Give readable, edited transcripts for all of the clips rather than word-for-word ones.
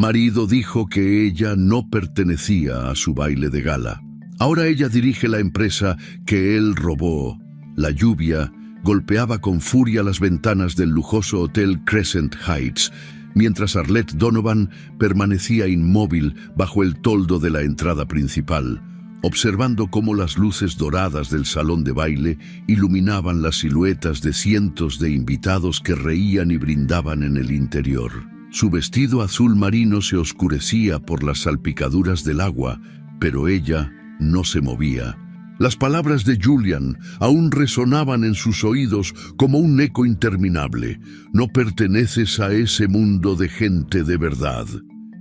marido dijo que ella no pertenecía a su baile de gala. Ahora ella dirige la empresa que él robó. La lluvia golpeaba con furia las ventanas del lujoso hotel Crescent Heights, mientras Arlette Donovan permanecía inmóvil bajo el toldo de la entrada principal, observando cómo las luces doradas del salón de baile iluminaban las siluetas de cientos de invitados que reían y brindaban en el interior. Su vestido azul marino se oscurecía por las salpicaduras del agua, pero ella no se movía. Las palabras de Julian aún resonaban en sus oídos como un eco interminable. No perteneces a ese mundo de gente de verdad.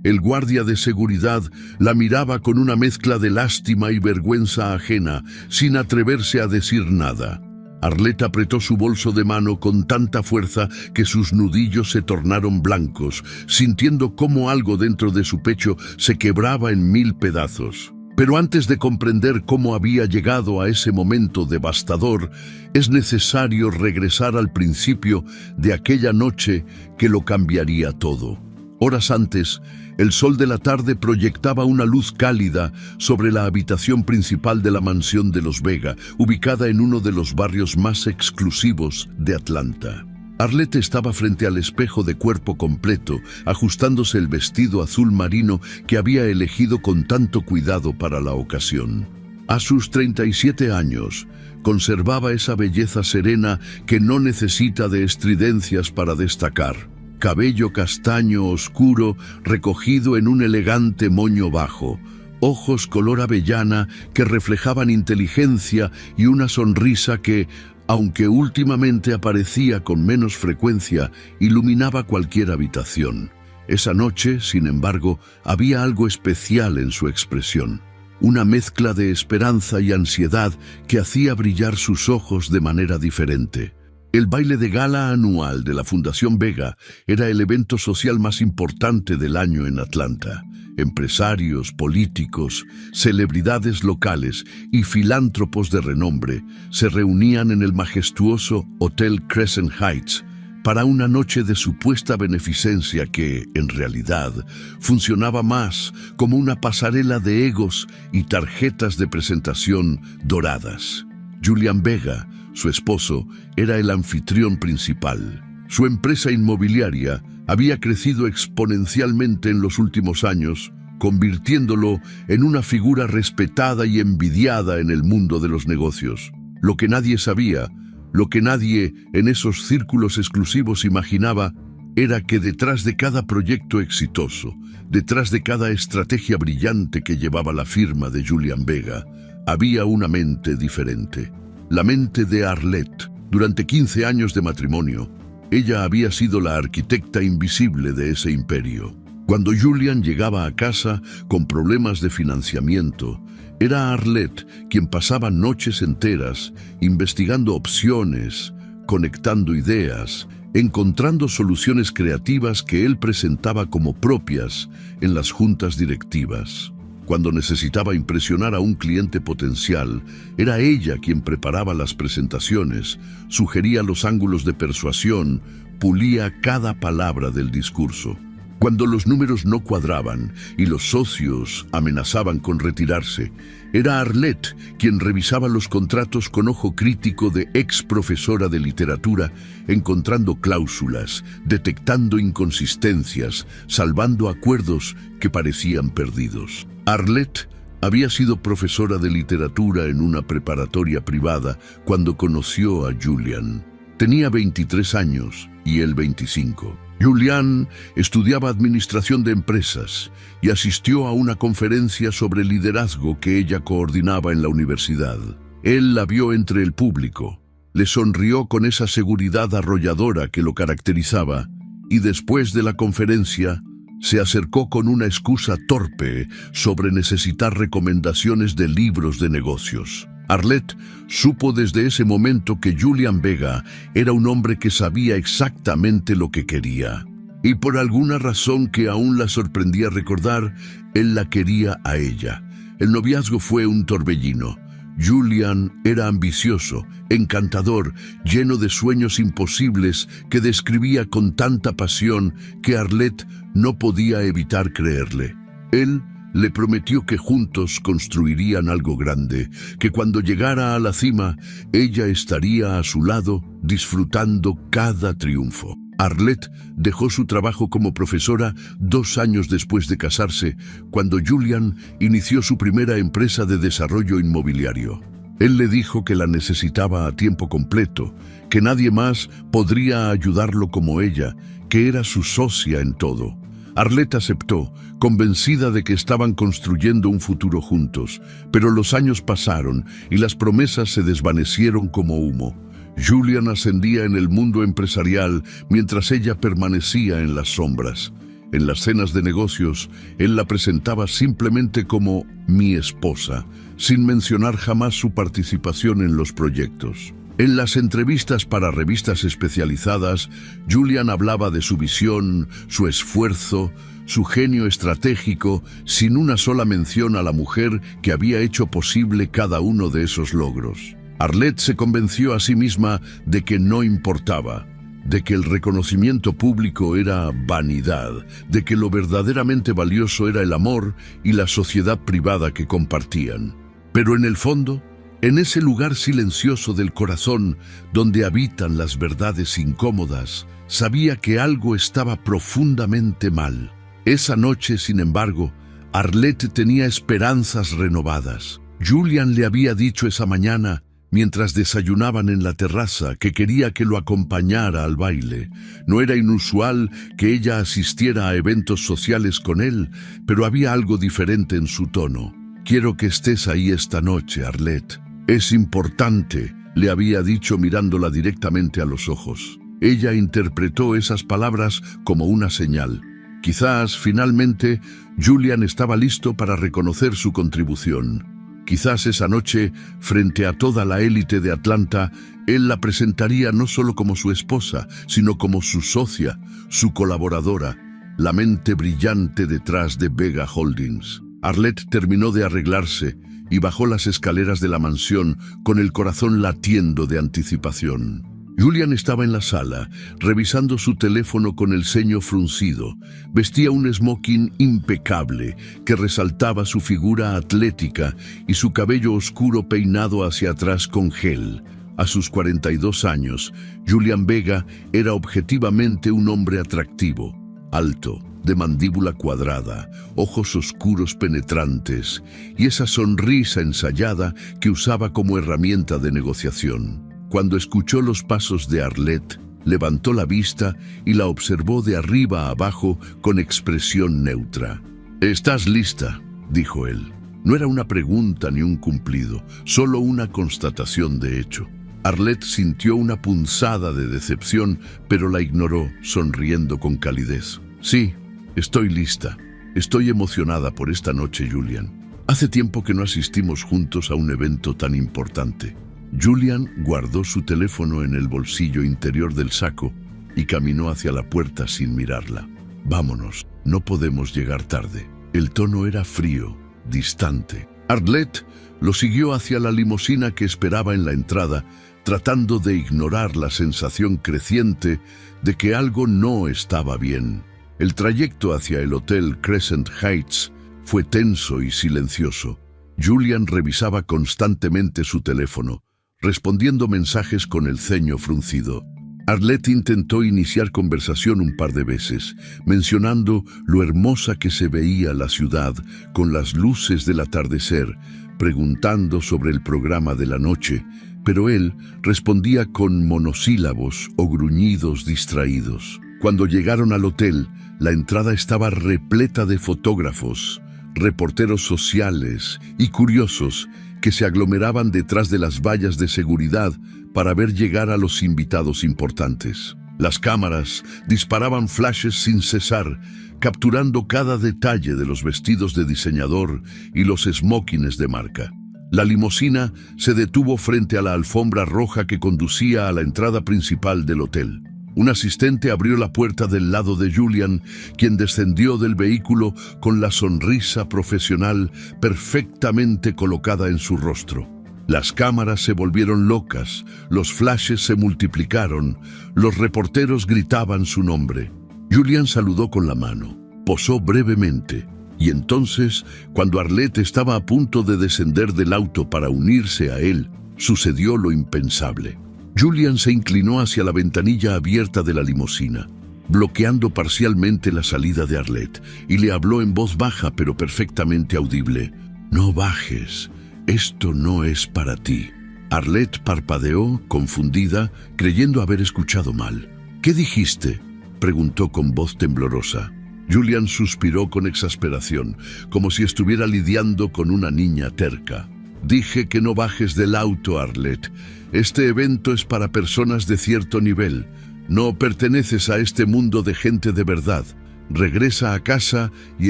El guardia de seguridad la miraba con una mezcla de lástima y vergüenza ajena, sin atreverse a decir nada. Arlette apretó su bolso de mano con tanta fuerza que sus nudillos se tornaron blancos, sintiendo cómo algo dentro de su pecho se quebraba en 1000 pedazos. Pero antes de comprender cómo había llegado a ese momento devastador, es necesario regresar al principio de aquella noche que lo cambiaría todo. Horas antes, el sol de la tarde proyectaba una luz cálida sobre la habitación principal de la mansión de Los Vega, ubicada en uno de los barrios más exclusivos de Atlanta. Arlette estaba frente al espejo de cuerpo completo, ajustándose el vestido azul marino que había elegido con tanto cuidado para la ocasión. A sus 37 años, conservaba esa belleza serena que no necesita de estridencias para destacar. Cabello castaño oscuro recogido en un elegante moño bajo, ojos color avellana que reflejaban inteligencia y una sonrisa que, aunque últimamente aparecía con menos frecuencia, iluminaba cualquier habitación. Esa noche, sin embargo, había algo especial en su expresión. Una mezcla de esperanza y ansiedad que hacía brillar sus ojos de manera diferente. El baile de gala anual de la Fundación Vega era el evento social más importante del año en Atlanta. Empresarios, políticos, celebridades locales y filántropos de renombre se reunían en el majestuoso Hotel Crescent Heights para una noche de supuesta beneficencia que, en realidad, funcionaba más como una pasarela de egos y tarjetas de presentación doradas. Julian Vega, su esposo, era el anfitrión principal. Su empresa inmobiliaria había crecido exponencialmente en los últimos años, convirtiéndolo en una figura respetada y envidiada en el mundo de los negocios. Lo que nadie sabía, lo que nadie en esos círculos exclusivos imaginaba, era que detrás de cada proyecto exitoso, detrás de cada estrategia brillante que llevaba la firma de Julian Vega, había una mente diferente. La mente de Arlette. Durante 15 años de matrimonio, ella había sido la arquitecta invisible de ese imperio. Cuando Julian llegaba a casa con problemas de financiamiento, era Arlette quien pasaba noches enteras investigando opciones, conectando ideas, encontrando soluciones creativas que él presentaba como propias en las juntas directivas. Cuando necesitaba impresionar a un cliente potencial, era ella quien preparaba las presentaciones, sugería los ángulos de persuasión, pulía cada palabra del discurso. Cuando los números no cuadraban y los socios amenazaban con retirarse, era Arlette quien revisaba los contratos con ojo crítico de ex profesora de literatura, encontrando cláusulas, detectando inconsistencias, salvando acuerdos que parecían perdidos. Arlette había sido profesora de literatura en una preparatoria privada cuando conoció a Julian. Tenía 23 años y él 25. Julian estudiaba administración de empresas y asistió a una conferencia sobre liderazgo que ella coordinaba en la universidad. Él la vio entre el público, le sonrió con esa seguridad arrolladora que lo caracterizaba y después de la conferencia se acercó con una excusa torpe sobre necesitar recomendaciones de libros de negocios. Arlette supo desde ese momento que Julian Vega era un hombre que sabía exactamente lo que quería. Y por alguna razón que aún la sorprendía recordar, él la quería a ella. El noviazgo fue un torbellino. Julian era ambicioso, encantador, lleno de sueños imposibles que describía con tanta pasión que Arlette no podía evitar creerle. Él le prometió que juntos construirían algo grande, que cuando llegara a la cima, ella estaría a su lado disfrutando cada triunfo. Arlette dejó su trabajo como profesora 2 años después de casarse, cuando Julian inició su primera empresa de desarrollo inmobiliario. Él le dijo que la necesitaba a tiempo completo, que nadie más podría ayudarlo como ella, que era su socia en todo. Arlette aceptó, convencida de que estaban construyendo un futuro juntos, pero los años pasaron y las promesas se desvanecieron como humo. Julian ascendía en el mundo empresarial mientras ella permanecía en las sombras. En las cenas de negocios, él la presentaba simplemente como mi esposa, sin mencionar jamás su participación en los proyectos. En las entrevistas para revistas especializadas, Julian hablaba de su visión, su esfuerzo, su genio estratégico, sin una sola mención a la mujer que había hecho posible cada uno de esos logros. Arlette se convenció a sí misma de que no importaba, de que el reconocimiento público era vanidad, de que lo verdaderamente valioso era el amor y la sociedad privada que compartían. Pero en el fondo, en ese lugar silencioso del corazón, donde habitan las verdades incómodas, sabía que algo estaba profundamente mal. Esa noche, sin embargo, Arlette tenía esperanzas renovadas. Julian le había dicho esa mañana, mientras desayunaban en la terraza, que quería que lo acompañara al baile. No era inusual que ella asistiera a eventos sociales con él, pero había algo diferente en su tono. «Quiero que estés ahí esta noche, Arlette. Es importante», le había dicho mirándola directamente a los ojos. Ella interpretó esas palabras como una señal. Quizás, finalmente, Julian estaba listo para reconocer su contribución. Quizás esa noche, frente a toda la élite de Atlanta, él la presentaría no solo como su esposa, sino como su socia, su colaboradora, la mente brillante detrás de Vega Holdings. Arlette terminó de arreglarse y bajó las escaleras de la mansión con el corazón latiendo de anticipación. Julian estaba en la sala, revisando su teléfono con el ceño fruncido. Vestía un smoking impecable que resaltaba su figura atlética y su cabello oscuro peinado hacia atrás con gel. A sus 42 años, Julian Vega era objetivamente un hombre atractivo, alto, de mandíbula cuadrada, ojos oscuros penetrantes y esa sonrisa ensayada que usaba como herramienta de negociación. Cuando escuchó los pasos de Arlette, levantó la vista y la observó de arriba a abajo con expresión neutra. «¿Estás lista?», dijo él. No era una pregunta ni un cumplido, solo una constatación de hecho. Arlette sintió una punzada de decepción, pero la ignoró, sonriendo con calidez. «Sí, estoy lista. Estoy emocionada por esta noche, Julian. Hace tiempo que no asistimos juntos a un evento tan importante». Julian guardó su teléfono en el bolsillo interior del saco y caminó hacia la puerta sin mirarla. «Vámonos, no podemos llegar tarde». El tono era frío, distante. Arlette lo siguió hacia la limusina que esperaba en la entrada, tratando de ignorar la sensación creciente de que algo no estaba bien. El trayecto hacia el hotel Crescent Heights fue tenso y silencioso. Julian revisaba constantemente su teléfono, respondiendo mensajes con el ceño fruncido. Arlette intentó iniciar conversación un par de veces, mencionando lo hermosa que se veía la ciudad con las luces del atardecer, preguntando sobre el programa de la noche, pero él respondía con monosílabos o gruñidos distraídos. Cuando llegaron al hotel, la entrada estaba repleta de fotógrafos, reporteros sociales y curiosos que se aglomeraban detrás de las vallas de seguridad para ver llegar a los invitados importantes. Las cámaras disparaban flashes sin cesar, capturando cada detalle de los vestidos de diseñador y los smokings de marca. La limusina se detuvo frente a la alfombra roja que conducía a la entrada principal del hotel. Un asistente abrió la puerta del lado de Julian, quien descendió del vehículo con la sonrisa profesional perfectamente colocada en su rostro. Las cámaras se volvieron locas, los flashes se multiplicaron, los reporteros gritaban su nombre. Julian saludó con la mano, posó brevemente, y entonces, cuando Arlette estaba a punto de descender del auto para unirse a él, sucedió lo impensable. Julian se inclinó hacia la ventanilla abierta de la limusina, bloqueando parcialmente la salida de Arlette, y le habló en voz baja pero perfectamente audible. «No bajes, esto no es para ti». Arlette parpadeó, confundida, creyendo haber escuchado mal. «¿Qué dijiste?», preguntó con voz temblorosa. Julian suspiró con exasperación, como si estuviera lidiando con una niña terca. «Dije que no bajes del auto, Arlette. Este evento es para personas de cierto nivel. No perteneces a este mundo de gente de verdad. Regresa a casa y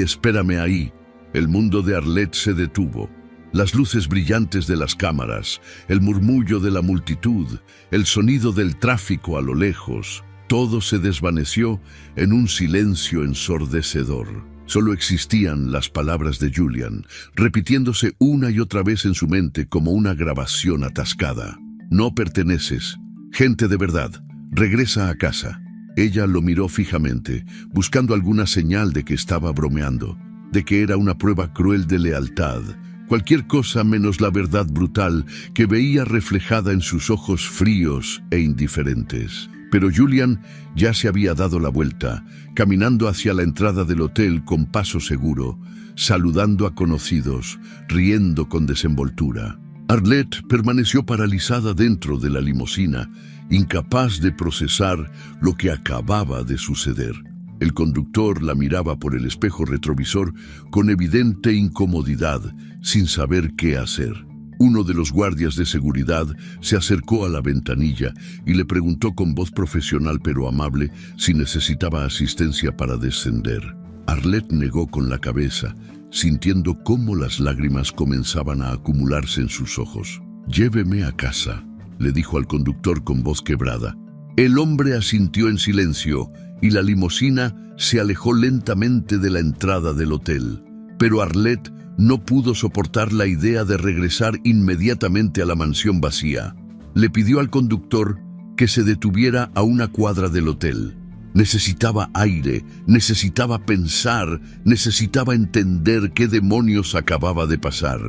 espérame ahí». El mundo de Arlette se detuvo. Las luces brillantes de las cámaras, el murmullo de la multitud, el sonido del tráfico a lo lejos, todo se desvaneció en un silencio ensordecedor. Solo existían las palabras de Julian, repitiéndose una y otra vez en su mente como una grabación atascada. «No perteneces. Gente de verdad. Regresa a casa». Ella lo miró fijamente, buscando alguna señal de que estaba bromeando, de que era una prueba cruel de lealtad, cualquier cosa menos la verdad brutal que veía reflejada en sus ojos fríos e indiferentes. Pero Julian ya se había dado la vuelta, caminando hacia la entrada del hotel con paso seguro, saludando a conocidos, riendo con desenvoltura. Arlette permaneció paralizada dentro de la limusina, incapaz de procesar lo que acababa de suceder. El conductor la miraba por el espejo retrovisor con evidente incomodidad, sin saber qué hacer. Uno de los guardias de seguridad se acercó a la ventanilla y le preguntó con voz profesional pero amable si necesitaba asistencia para descender. Arlette negó con la cabeza, sintiendo cómo las lágrimas comenzaban a acumularse en sus ojos. «Lléveme a casa», le dijo al conductor con voz quebrada. El hombre asintió en silencio y la limusina se alejó lentamente de la entrada del hotel. Pero Arlette no pudo soportar la idea de regresar inmediatamente a la mansión vacía. Le pidió al conductor que se detuviera a una cuadra del hotel. Necesitaba aire, necesitaba pensar, necesitaba entender qué demonios acababa de pasar.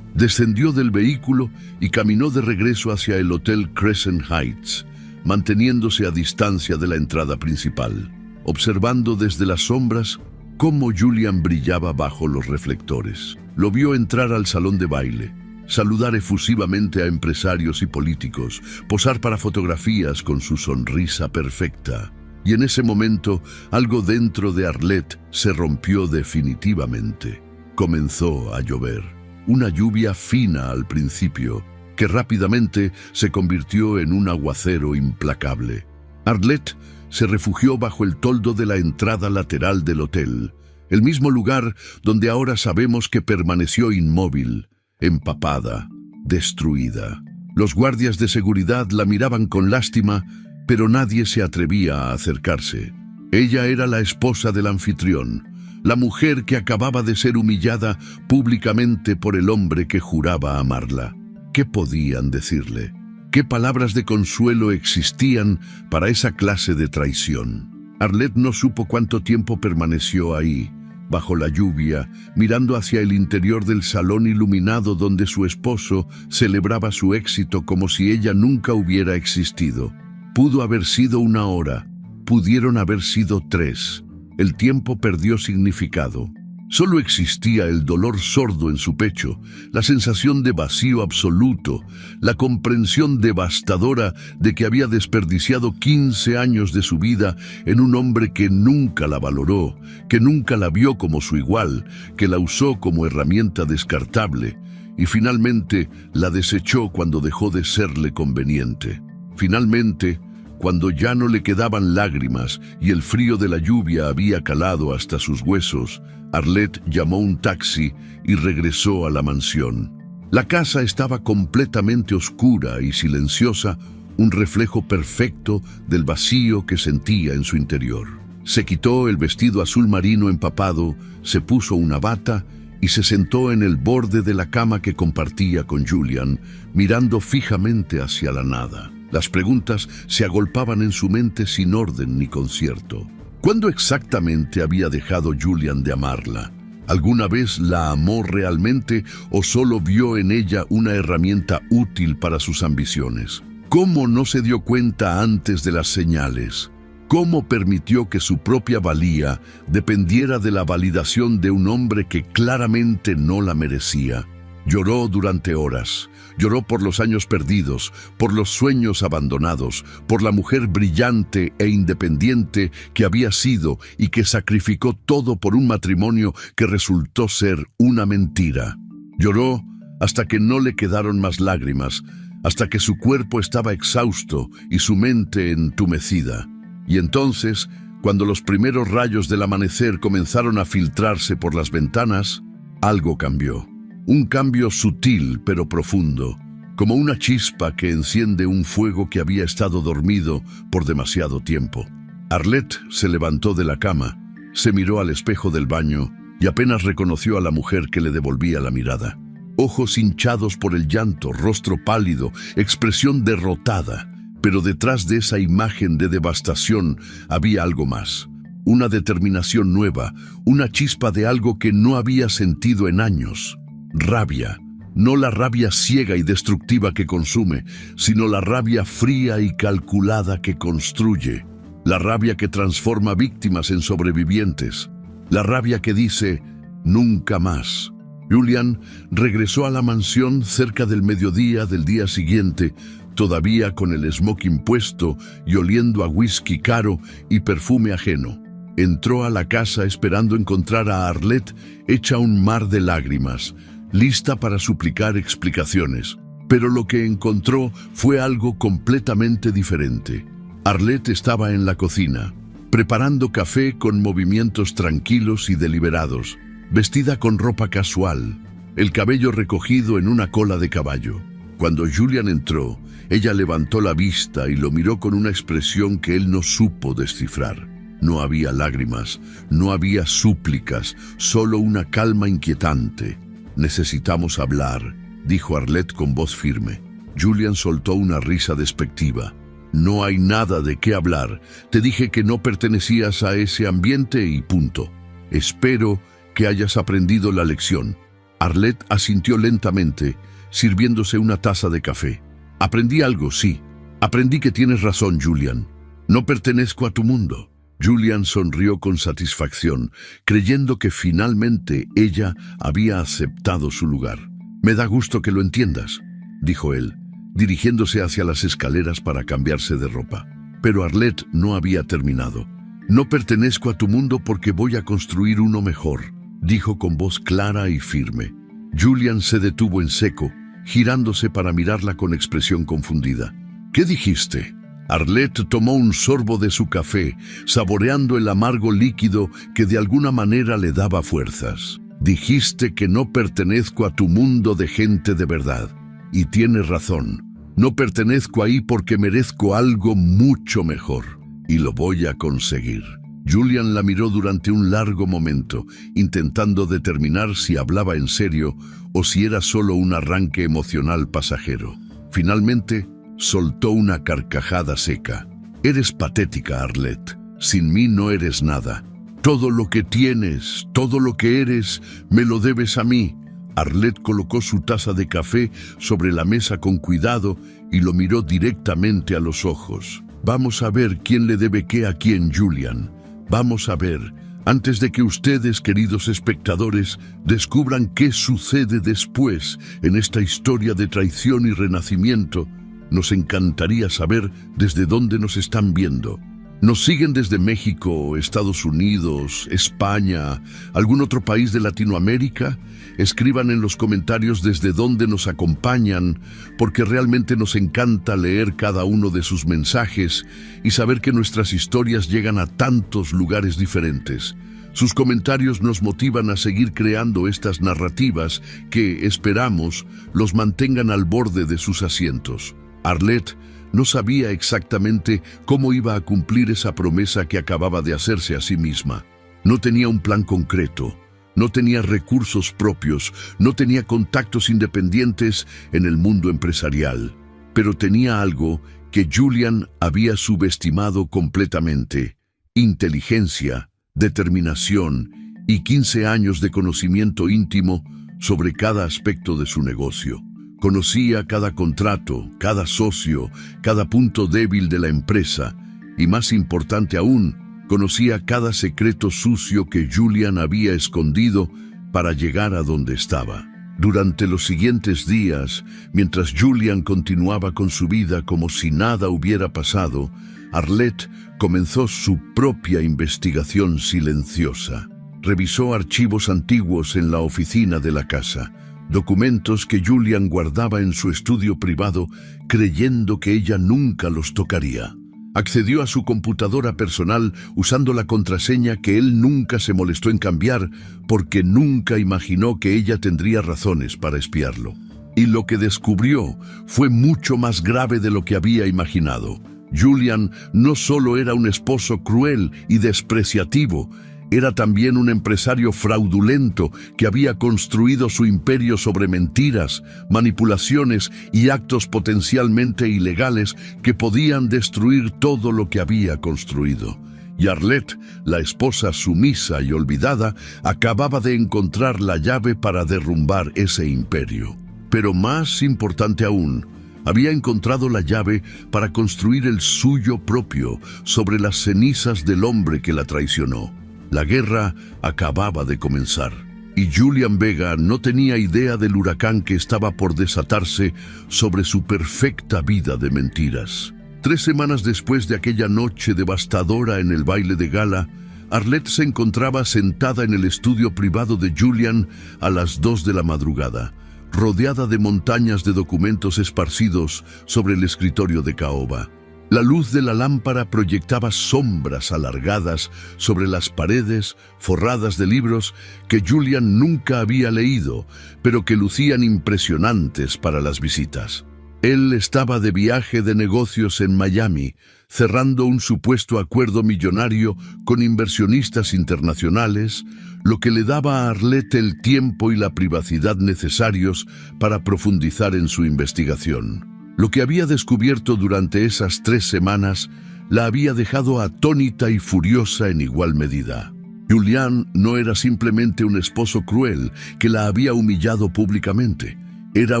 Descendió del vehículo y caminó de regreso hacia el Hotel Crescent Heights, manteniéndose a distancia de la entrada principal, observando desde las sombras cómo Julian brillaba bajo los reflectores. Lo vio entrar al salón de baile, saludar efusivamente a empresarios y políticos, posar para fotografías con su sonrisa perfecta. Y en ese momento, algo dentro de Arlette se rompió definitivamente. Comenzó a llover. Una lluvia fina al principio, que rápidamente se convirtió en un aguacero implacable. Arlette se refugió bajo el toldo de la entrada lateral del hotel, el mismo lugar donde ahora sabemos que permaneció inmóvil, empapada, destruida. Los guardias de seguridad la miraban con lástima, pero nadie se atrevía a acercarse. Ella era la esposa del anfitrión, la mujer que acababa de ser humillada públicamente por el hombre que juraba amarla. ¿Qué podían decirle? ¿Qué palabras de consuelo existían para esa clase de traición? Arlette no supo cuánto tiempo permaneció ahí, bajo la lluvia, mirando hacia el interior del salón iluminado donde su esposo celebraba su éxito como si ella nunca hubiera existido. Pudo haber sido 1 hora, pudieron haber sido 3. El tiempo perdió significado. Solo existía el dolor sordo en su pecho, la sensación de vacío absoluto, la comprensión devastadora de que había desperdiciado 15 años de su vida en un hombre que nunca la valoró, que nunca la vio como su igual, que la usó como herramienta descartable y finalmente la desechó cuando dejó de serle conveniente. Finalmente, cuando ya no le quedaban lágrimas y el frío de la lluvia había calado hasta sus huesos, Arlette llamó un taxi y regresó a la mansión. La casa estaba completamente oscura y silenciosa, un reflejo perfecto del vacío que sentía en su interior. Se quitó el vestido azul marino empapado, se puso una bata y se sentó en el borde de la cama que compartía con Julian, mirando fijamente hacia la nada. Las preguntas se agolpaban en su mente sin orden ni concierto. ¿Cuándo exactamente había dejado Julian de amarla? ¿Alguna vez la amó realmente o solo vio en ella una herramienta útil para sus ambiciones? ¿Cómo no se dio cuenta antes de las señales? ¿Cómo permitió que su propia valía dependiera de la validación de un hombre que claramente no la merecía? Lloró durante horas. Lloró por los años perdidos, por los sueños abandonados, por la mujer brillante e independiente que había sido y que sacrificó todo por un matrimonio que resultó ser una mentira. Lloró hasta que no le quedaron más lágrimas, hasta que su cuerpo estaba exhausto y su mente entumecida. Y entonces, cuando los primeros rayos del amanecer comenzaron a filtrarse por las ventanas, algo cambió. Un cambio sutil pero profundo, como una chispa que enciende un fuego que había estado dormido por demasiado tiempo. Arlette se levantó de la cama, se miró al espejo del baño y apenas reconoció a la mujer que le devolvía la mirada. Ojos hinchados por el llanto, rostro pálido, expresión derrotada. Pero detrás de esa imagen de devastación había algo más. Una determinación nueva, una chispa de algo que no había sentido en años. Rabia. No la rabia ciega y destructiva que consume, sino la rabia fría y calculada que construye. La rabia que transforma víctimas en sobrevivientes. La rabia que dice, nunca más. Julian regresó a la mansión cerca del mediodía del día siguiente, todavía con el smoking puesto y oliendo a whisky caro y perfume ajeno. Entró a la casa esperando encontrar a Arlette hecha un mar de lágrimas, lista para suplicar explicaciones. Pero lo que encontró fue algo completamente diferente. Arlette estaba en la cocina, preparando café con movimientos tranquilos y deliberados, vestida con ropa casual, el cabello recogido en una cola de caballo. Cuando Julian entró, ella levantó la vista y lo miró con una expresión que él no supo descifrar. No había lágrimas, no había súplicas, solo una calma inquietante. «Necesitamos hablar», dijo Arlette con voz firme. Julian soltó una risa despectiva. «No hay nada de qué hablar. Te dije que no pertenecías a ese ambiente y punto. Espero que hayas aprendido la lección». Arlette asintió lentamente, sirviéndose una taza de café. «Aprendí algo, sí. Aprendí que tienes razón, Julian. No pertenezco a tu mundo». Julian sonrió con satisfacción, creyendo que finalmente ella había aceptado su lugar. «Me da gusto que lo entiendas», dijo él, dirigiéndose hacia las escaleras para cambiarse de ropa. Pero Arlette no había terminado. «No pertenezco a tu mundo porque voy a construir uno mejor», dijo con voz clara y firme. Julian se detuvo en seco, girándose para mirarla con expresión confundida. «¿Qué dijiste?» Arlette tomó un sorbo de su café, saboreando el amargo líquido que de alguna manera le daba fuerzas. «Dijiste que no pertenezco a tu mundo de gente de verdad. Y tienes razón. No pertenezco ahí porque merezco algo mucho mejor. Y lo voy a conseguir». Julian la miró durante un largo momento, intentando determinar si hablaba en serio o si era solo un arranque emocional pasajero. Finalmente, soltó una carcajada seca. «Eres patética, Arlette. Sin mí no eres nada. Todo lo que tienes, todo lo que eres, me lo debes a mí». Arlette colocó su taza de café sobre la mesa con cuidado y lo miró directamente a los ojos. «Vamos a ver quién le debe qué a quién, Julian. Vamos a ver, antes de que ustedes, queridos espectadores, descubran qué sucede después en esta historia de traición y renacimiento. Nos encantaría saber desde dónde nos están viendo. ¿Nos siguen desde México, Estados Unidos, España, algún otro país de Latinoamérica? Escriban en los comentarios desde dónde nos acompañan, porque realmente nos encanta leer cada uno de sus mensajes y saber que nuestras historias llegan a tantos lugares diferentes. Sus comentarios nos motivan a seguir creando estas narrativas que, esperamos, los mantengan al borde de sus asientos. Arlette no sabía exactamente cómo iba a cumplir esa promesa que acababa de hacerse a sí misma. No tenía un plan concreto, No tenía recursos propios, no tenía contactos independientes en el mundo empresarial, pero tenía algo que Julian había subestimado completamente: inteligencia, determinación y 15 años de conocimiento íntimo sobre cada aspecto de su negocio. Conocía cada contrato, cada socio, cada punto débil de la empresa y, más importante aún, conocía cada secreto sucio que Julian había escondido para llegar a donde estaba. Durante los siguientes días, mientras Julian continuaba con su vida como si nada hubiera pasado, Arlette comenzó su propia investigación silenciosa. Revisó archivos antiguos en la oficina de la casa, documentos que Julian guardaba en su estudio privado, creyendo que ella nunca los tocaría. Accedió a su computadora personal usando la contraseña que él nunca se molestó en cambiar, porque nunca imaginó que ella tendría razones para espiarlo. Y lo que descubrió fue mucho más grave de lo que había imaginado. Julian no solo era un esposo cruel y despreciativo, era también un empresario fraudulento que había construido su imperio sobre mentiras, manipulaciones y actos potencialmente ilegales que podían destruir todo lo que había construido. Y Arlette, la esposa sumisa y olvidada, acababa de encontrar la llave para derrumbar ese imperio. Pero más importante aún, había encontrado la llave para construir el suyo propio sobre las cenizas del hombre que la traicionó. La guerra acababa de comenzar, y Julian Vega no tenía idea del huracán que estaba por desatarse sobre su perfecta vida de mentiras. 3 semanas después de aquella noche devastadora en el baile de gala, Arlette se encontraba sentada en el estudio privado de Julian a las 2 de la madrugada, rodeada de montañas de documentos esparcidos sobre el escritorio de caoba. La luz de la lámpara proyectaba sombras alargadas sobre las paredes forradas de libros que Julian nunca había leído, pero que lucían impresionantes para las visitas. Él estaba de viaje de negocios en Miami, cerrando un supuesto acuerdo millonario con inversionistas internacionales, lo que le daba a Arlette el tiempo y la privacidad necesarios para profundizar en su investigación. Lo que había descubierto durante esas 3 semanas la había dejado atónita y furiosa en igual medida. Julian no era simplemente un esposo cruel que la había humillado públicamente. Era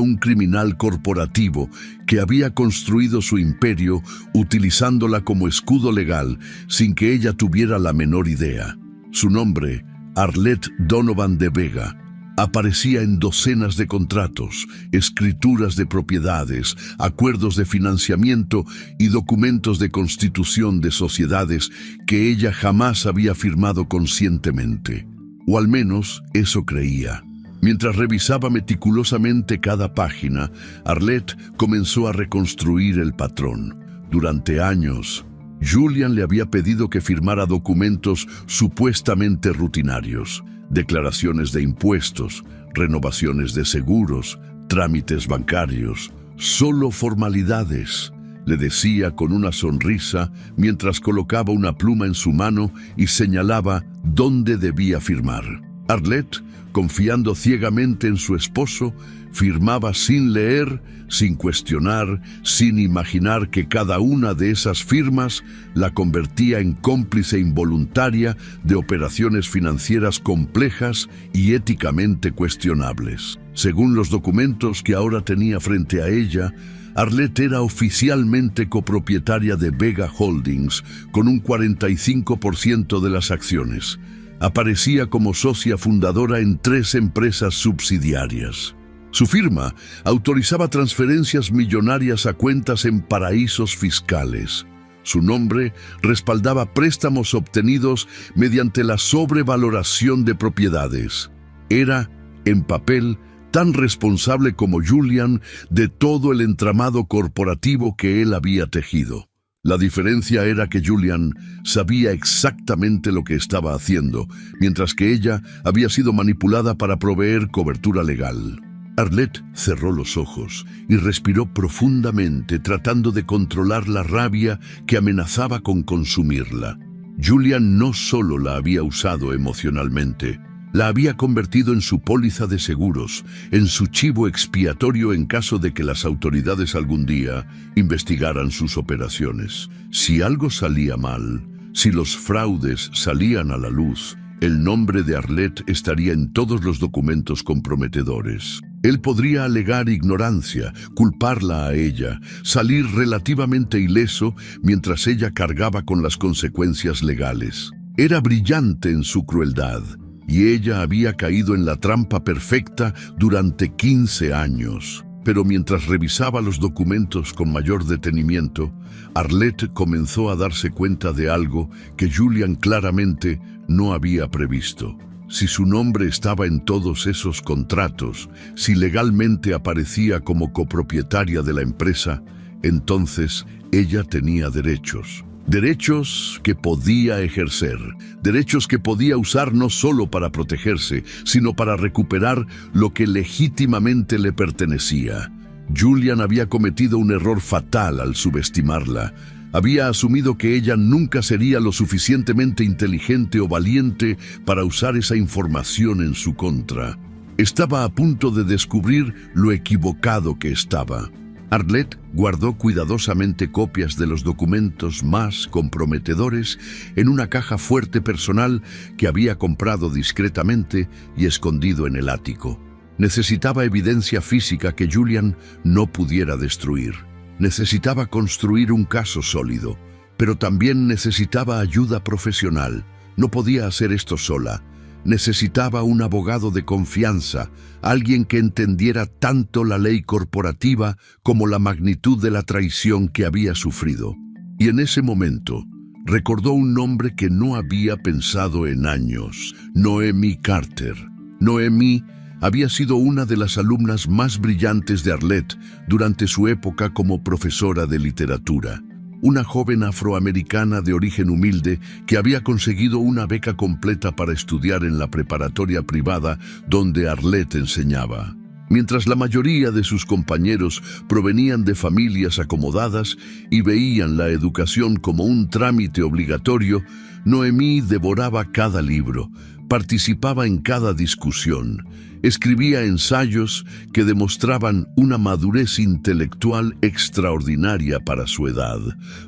un criminal corporativo que había construido su imperio utilizándola como escudo legal sin que ella tuviera la menor idea. Su nombre, Arlette Donovan de Vega, aparecía en docenas de contratos, escrituras de propiedades, acuerdos de financiamiento y documentos de constitución de sociedades que ella jamás había firmado conscientemente. O al menos eso creía. Mientras revisaba meticulosamente cada página, Arlette comenzó a reconstruir el patrón. Durante años, Julian le había pedido que firmara documentos supuestamente rutinarios: declaraciones de impuestos, renovaciones de seguros, trámites bancarios, solo formalidades, le decía con una sonrisa mientras colocaba una pluma en su mano y señalaba dónde debía firmar. Arlette, confiando ciegamente en su esposo, firmaba sin leer, sin cuestionar, sin imaginar que cada una de esas firmas la convertía en cómplice involuntaria de operaciones financieras complejas y éticamente cuestionables. Según los documentos que ahora tenía frente a ella, Arlette era oficialmente copropietaria de Vega Holdings, con un 45% de las acciones. Aparecía como socia fundadora en 3 empresas subsidiarias. Su firma autorizaba transferencias millonarias a cuentas en paraísos fiscales. Su nombre respaldaba préstamos obtenidos mediante la sobrevaloración de propiedades. Era, en papel, tan responsable como Julian de todo el entramado corporativo que él había tejido. La diferencia era que Julian sabía exactamente lo que estaba haciendo, mientras que ella había sido manipulada para proveer cobertura legal. Arlette cerró los ojos y respiró profundamente, tratando de controlar la rabia que amenazaba con consumirla. Julian no solo la había usado emocionalmente, La había convertido en su póliza de seguros, en su chivo expiatorio en caso de que las autoridades algún día investigaran sus operaciones. Si algo salía mal, si los fraudes salían a la luz, el nombre de Arlette estaría en todos los documentos comprometedores. Él podría alegar ignorancia, culparla a ella, salir relativamente ileso mientras ella cargaba con las consecuencias legales. Era brillante en su crueldad, y ella había caído en la trampa perfecta durante 15 años. Pero mientras revisaba los documentos con mayor detenimiento, Arlette comenzó a darse cuenta de algo que Julian claramente no había previsto. Si su nombre estaba en todos esos contratos, si legalmente aparecía como copropietaria de la empresa, entonces ella tenía derechos. Derechos que podía ejercer, derechos que podía usar no solo para protegerse, sino para recuperar lo que legítimamente le pertenecía. Julian había cometido un error fatal al subestimarla. Había asumido que ella nunca sería lo suficientemente inteligente o valiente para usar esa información en su contra. Estaba a punto de descubrir lo equivocado que estaba. Arlette guardó cuidadosamente copias de los documentos más comprometedores en una caja fuerte personal que había comprado discretamente y escondido en el ático. Necesitaba evidencia física que Julian no pudiera destruir. Necesitaba construir un caso sólido, pero también necesitaba ayuda profesional. No podía hacer esto sola. Necesitaba un abogado de confianza, alguien que entendiera tanto la ley corporativa como la magnitud de la traición que había sufrido. Y en ese momento, recordó un nombre que no había pensado en años: Noemi Carter. Noemi había sido una de las alumnas más brillantes de Arlette durante su época como profesora de literatura. Una joven afroamericana de origen humilde que había conseguido una beca completa para estudiar en la preparatoria privada donde Arlette enseñaba. Mientras la mayoría de sus compañeros provenían de familias acomodadas y veían la educación como un trámite obligatorio, Noemi devoraba cada libro, participaba en cada discusión, escribía ensayos que demostraban una madurez intelectual extraordinaria para su edad.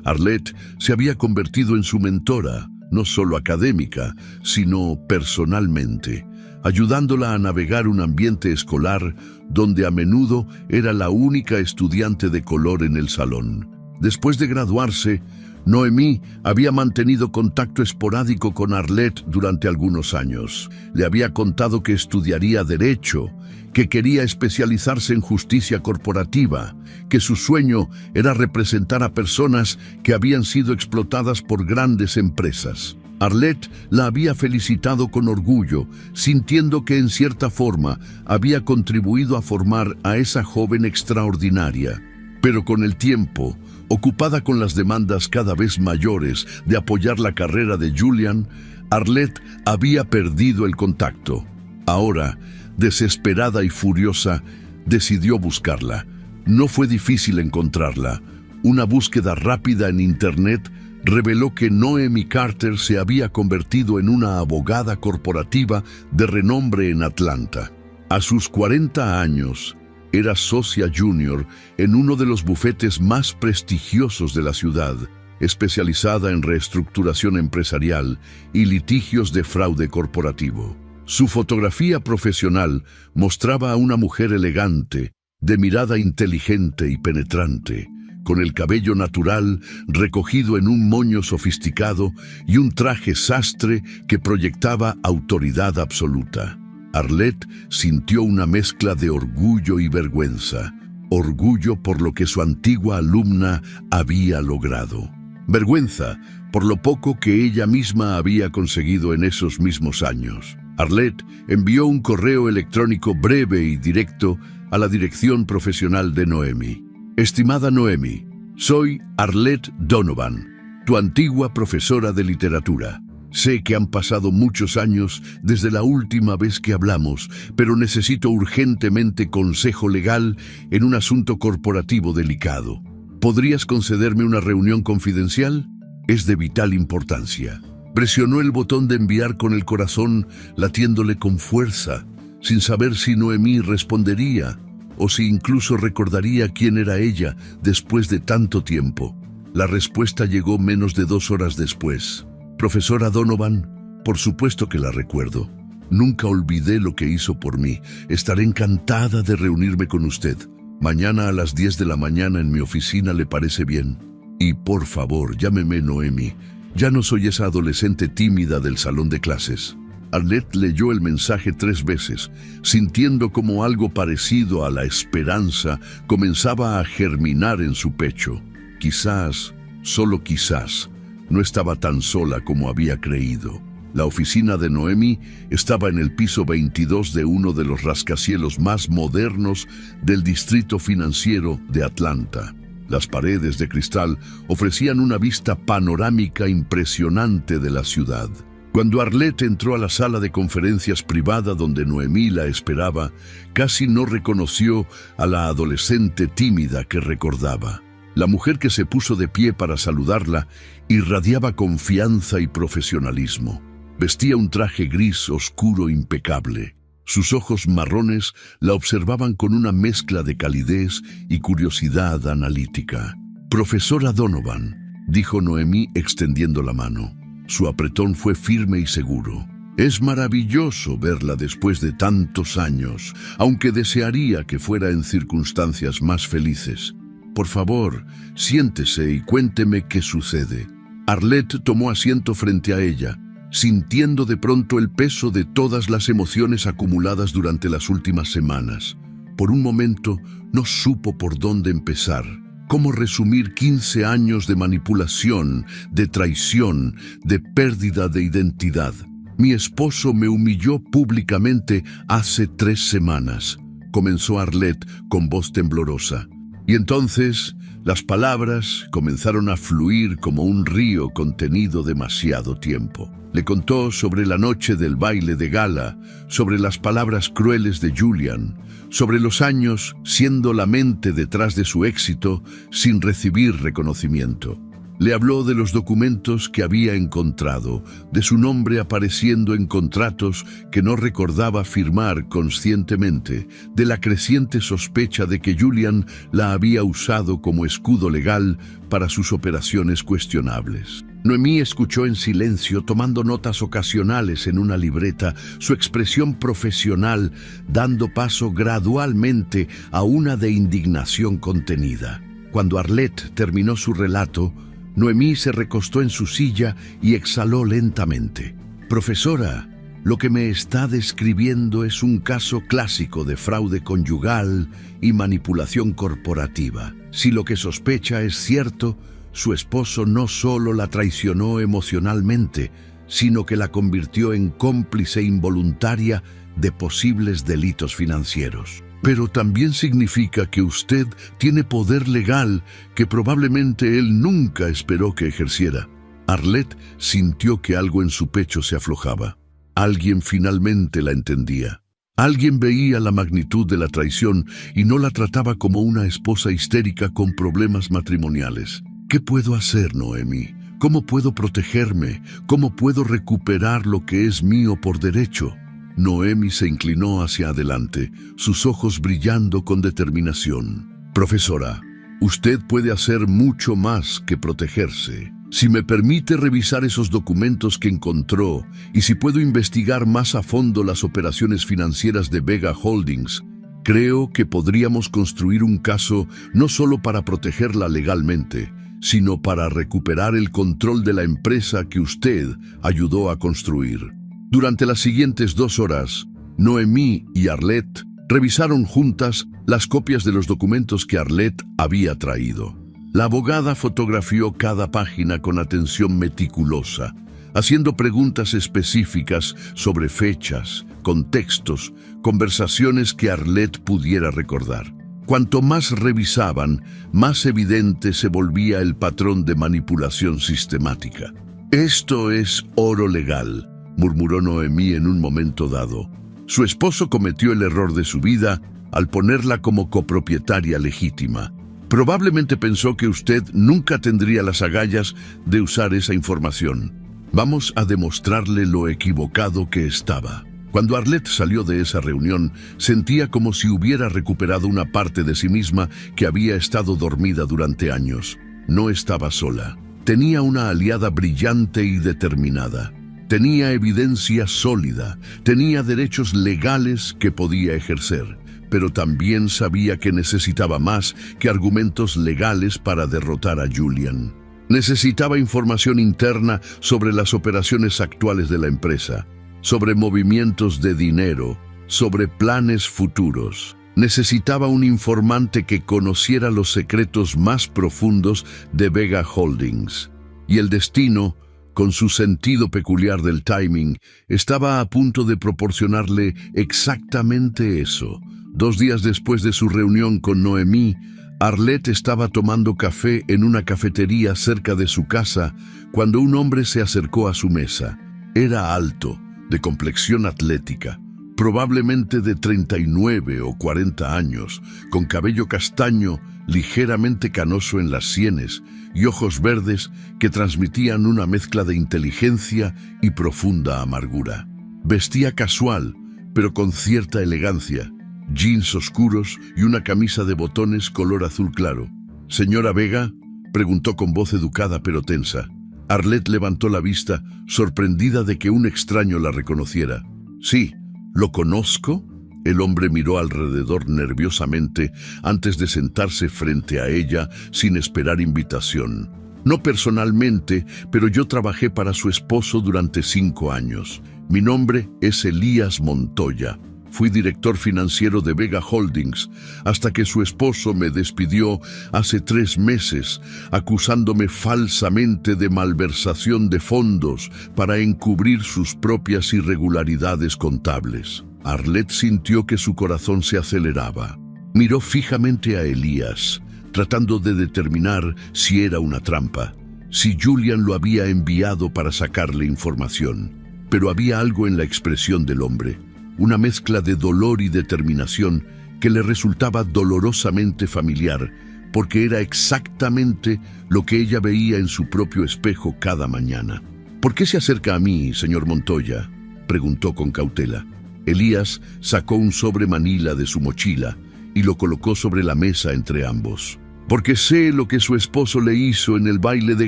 Arlette se había convertido en su mentora, no solo académica, sino personalmente, ayudándola a navegar un ambiente escolar donde a menudo era la única estudiante de color en el salón. Después de graduarse, Noemi había mantenido contacto esporádico con Arlette durante algunos años. Le había contado que estudiaría Derecho, que quería especializarse en justicia corporativa, que su sueño era representar a personas que habían sido explotadas por grandes empresas. Arlette la había felicitado con orgullo, sintiendo que en cierta forma había contribuido a formar a esa joven extraordinaria. Pero con el tiempo, ocupada con las demandas cada vez mayores de apoyar la carrera de Julian, Arlette había perdido el contacto. Ahora, desesperada y furiosa, decidió buscarla. No fue difícil encontrarla. Una búsqueda rápida en Internet reveló que Noemi Carter se había convertido en una abogada corporativa de renombre en Atlanta. A sus 40 años, era socia junior en uno de los bufetes más prestigiosos de la ciudad, especializada en reestructuración empresarial y litigios de fraude corporativo. Su fotografía profesional mostraba a una mujer elegante, de mirada inteligente y penetrante, con el cabello natural recogido en un moño sofisticado y un traje sastre que proyectaba autoridad absoluta. Arlette sintió una mezcla de orgullo y vergüenza. Orgullo por lo que su antigua alumna había logrado. Vergüenza por lo poco que ella misma había conseguido en esos mismos años. Arlette envió un correo electrónico breve y directo a la dirección profesional de Noemi. Estimada Noemi, soy Arlette Donovan, tu antigua profesora de literatura. Sé que han pasado muchos años desde la última vez que hablamos, pero necesito urgentemente consejo legal en un asunto corporativo delicado. ¿Podrías concederme una reunión confidencial? Es de vital importancia. Presionó el botón de enviar con el corazón latiéndole con fuerza, sin saber si Noemí respondería o si incluso recordaría quién era ella después de tanto tiempo. La respuesta llegó menos de 2 horas después. Profesora Donovan, por supuesto que la recuerdo. Nunca olvidé lo que hizo por mí. Estaré encantada de reunirme con usted. Mañana a las 10 de la mañana en mi oficina, ¿le parece bien? Y por favor, llámeme Noemí. Ya no soy esa adolescente tímida del salón de clases. Arlette leyó el mensaje 3 veces, sintiendo como algo parecido a la esperanza comenzaba a germinar en su pecho. Quizás, solo quizás, no estaba tan sola como había creído. La oficina de Noemí estaba en el piso 22 de uno de los rascacielos más modernos del distrito financiero de Atlanta. Las paredes de cristal ofrecían una vista panorámica impresionante de la ciudad. Cuando Arlette entró a la sala de conferencias privada donde Noemí la esperaba, casi no reconoció a la adolescente tímida que recordaba. La mujer que se puso de pie para saludarla irradiaba confianza y profesionalismo. Vestía un traje gris oscuro impecable. Sus ojos marrones la observaban con una mezcla de calidez y curiosidad analítica. «Profesora Donovan», dijo Noemí extendiendo la mano. Su apretón fue firme y seguro. «Es maravilloso verla después de tantos años, aunque desearía que fuera en circunstancias más felices. Por favor, siéntese y cuénteme qué sucede». Arlette tomó asiento frente a ella, sintiendo de pronto el peso de todas las emociones acumuladas durante las últimas semanas. Por un momento no supo por dónde empezar. ¿Cómo resumir 15 años de manipulación, de traición, de pérdida de identidad? «Mi esposo me humilló públicamente hace 3 semanas», comenzó Arlette con voz temblorosa. Y entonces las palabras comenzaron a fluir como un río contenido demasiado tiempo. Le contó sobre la noche del baile de gala, sobre las palabras crueles de Julian, sobre los años siendo la mente detrás de su éxito sin recibir reconocimiento. Le habló de los documentos que había encontrado, de su nombre apareciendo en contratos que no recordaba firmar conscientemente, de la creciente sospecha de que Julian la había usado como escudo legal para sus operaciones cuestionables. Noemí escuchó en silencio, tomando notas ocasionales en una libreta, su expresión profesional dando paso gradualmente a una de indignación contenida. Cuando Arlette terminó su relato, Noemí se recostó en su silla y exhaló lentamente. «Profesora, lo que me está describiendo es un caso clásico de fraude conyugal y manipulación corporativa. Si lo que sospecha es cierto, su esposo no solo la traicionó emocionalmente, sino que la convirtió en cómplice involuntaria de posibles delitos financieros. Pero también significa que usted tiene poder legal que probablemente él nunca esperó que ejerciera». Arlette sintió que algo en su pecho se aflojaba. Alguien finalmente la entendía. Alguien veía la magnitud de la traición y no la trataba como una esposa histérica con problemas matrimoniales. «¿Qué puedo hacer, Noemí? ¿Cómo puedo protegerme? ¿Cómo puedo recuperar lo que es mío por derecho?» Noemí se inclinó hacia adelante, sus ojos brillando con determinación. «Profesora, usted puede hacer mucho más que protegerse. Si me permite revisar esos documentos que encontró y si puedo investigar más a fondo las operaciones financieras de Vega Holdings, creo que podríamos construir un caso no solo para protegerla legalmente, sino para recuperar el control de la empresa que usted ayudó a construir». Durante las siguientes 2 horas, Noemí y Arlette revisaron juntas las copias de los documentos que Arlette había traído. La abogada fotografió cada página con atención meticulosa, haciendo preguntas específicas sobre fechas, contextos, conversaciones que Arlette pudiera recordar. Cuanto más revisaban, más evidente se volvía el patrón de manipulación sistemática. «Esto es oro legal», murmuró Noemí en un momento dado. Su esposo cometió el error de su vida al ponerla como copropietaria legítima. Probablemente pensó que usted nunca tendría las agallas de usar esa información. Vamos a demostrarle lo equivocado que estaba. Cuando Arlette salió de esa reunión, sentía como si hubiera recuperado una parte de sí misma que había estado dormida durante años. No estaba sola. Tenía una aliada brillante y determinada. Tenía evidencia sólida, tenía derechos legales que podía ejercer, pero también sabía que necesitaba más que argumentos legales para derrotar a Julian. Necesitaba información interna sobre las operaciones actuales de la empresa, sobre movimientos de dinero, sobre planes futuros. Necesitaba un informante que conociera los secretos más profundos de Vega Holdings. Y el destino, con su sentido peculiar del timing, estaba a punto de proporcionarle exactamente eso. 2 días después de su reunión con Noemí, Arlette estaba tomando café en una cafetería cerca de su casa cuando un hombre se acercó a su mesa. Era alto, de complexión atlética, probablemente de 39 o 40 años, con cabello castaño ligeramente canoso en las sienes y ojos verdes que transmitían una mezcla de inteligencia y profunda amargura. Vestía casual, pero con cierta elegancia, jeans oscuros y una camisa de botones color azul claro. «¿Señora Vega?», preguntó con voz educada pero tensa. Arlette levantó la vista, sorprendida de que un extraño la reconociera. «Sí, ¿lo conozco?». El hombre miró alrededor nerviosamente antes de sentarse frente a ella sin esperar invitación. «No personalmente, pero yo trabajé para su esposo durante 5 años. Mi nombre es Elías Montoya. Fui director financiero de Vega Holdings hasta que su esposo me despidió hace 3 meses, acusándome falsamente de malversación de fondos para encubrir sus propias irregularidades contables». Arlette sintió que su corazón se aceleraba. Miró fijamente a Elías, tratando de determinar si era una trampa, si Julian lo había enviado para sacarle información. Pero había algo en la expresión del hombre, una mezcla de dolor y determinación que le resultaba dolorosamente familiar, porque era exactamente lo que ella veía en su propio espejo cada mañana. «¿Por qué se acerca a mí, señor Montoya?», preguntó con cautela. Elías sacó un sobre manila de su mochila y lo colocó sobre la mesa entre ambos. «Porque sé lo que su esposo le hizo en el baile de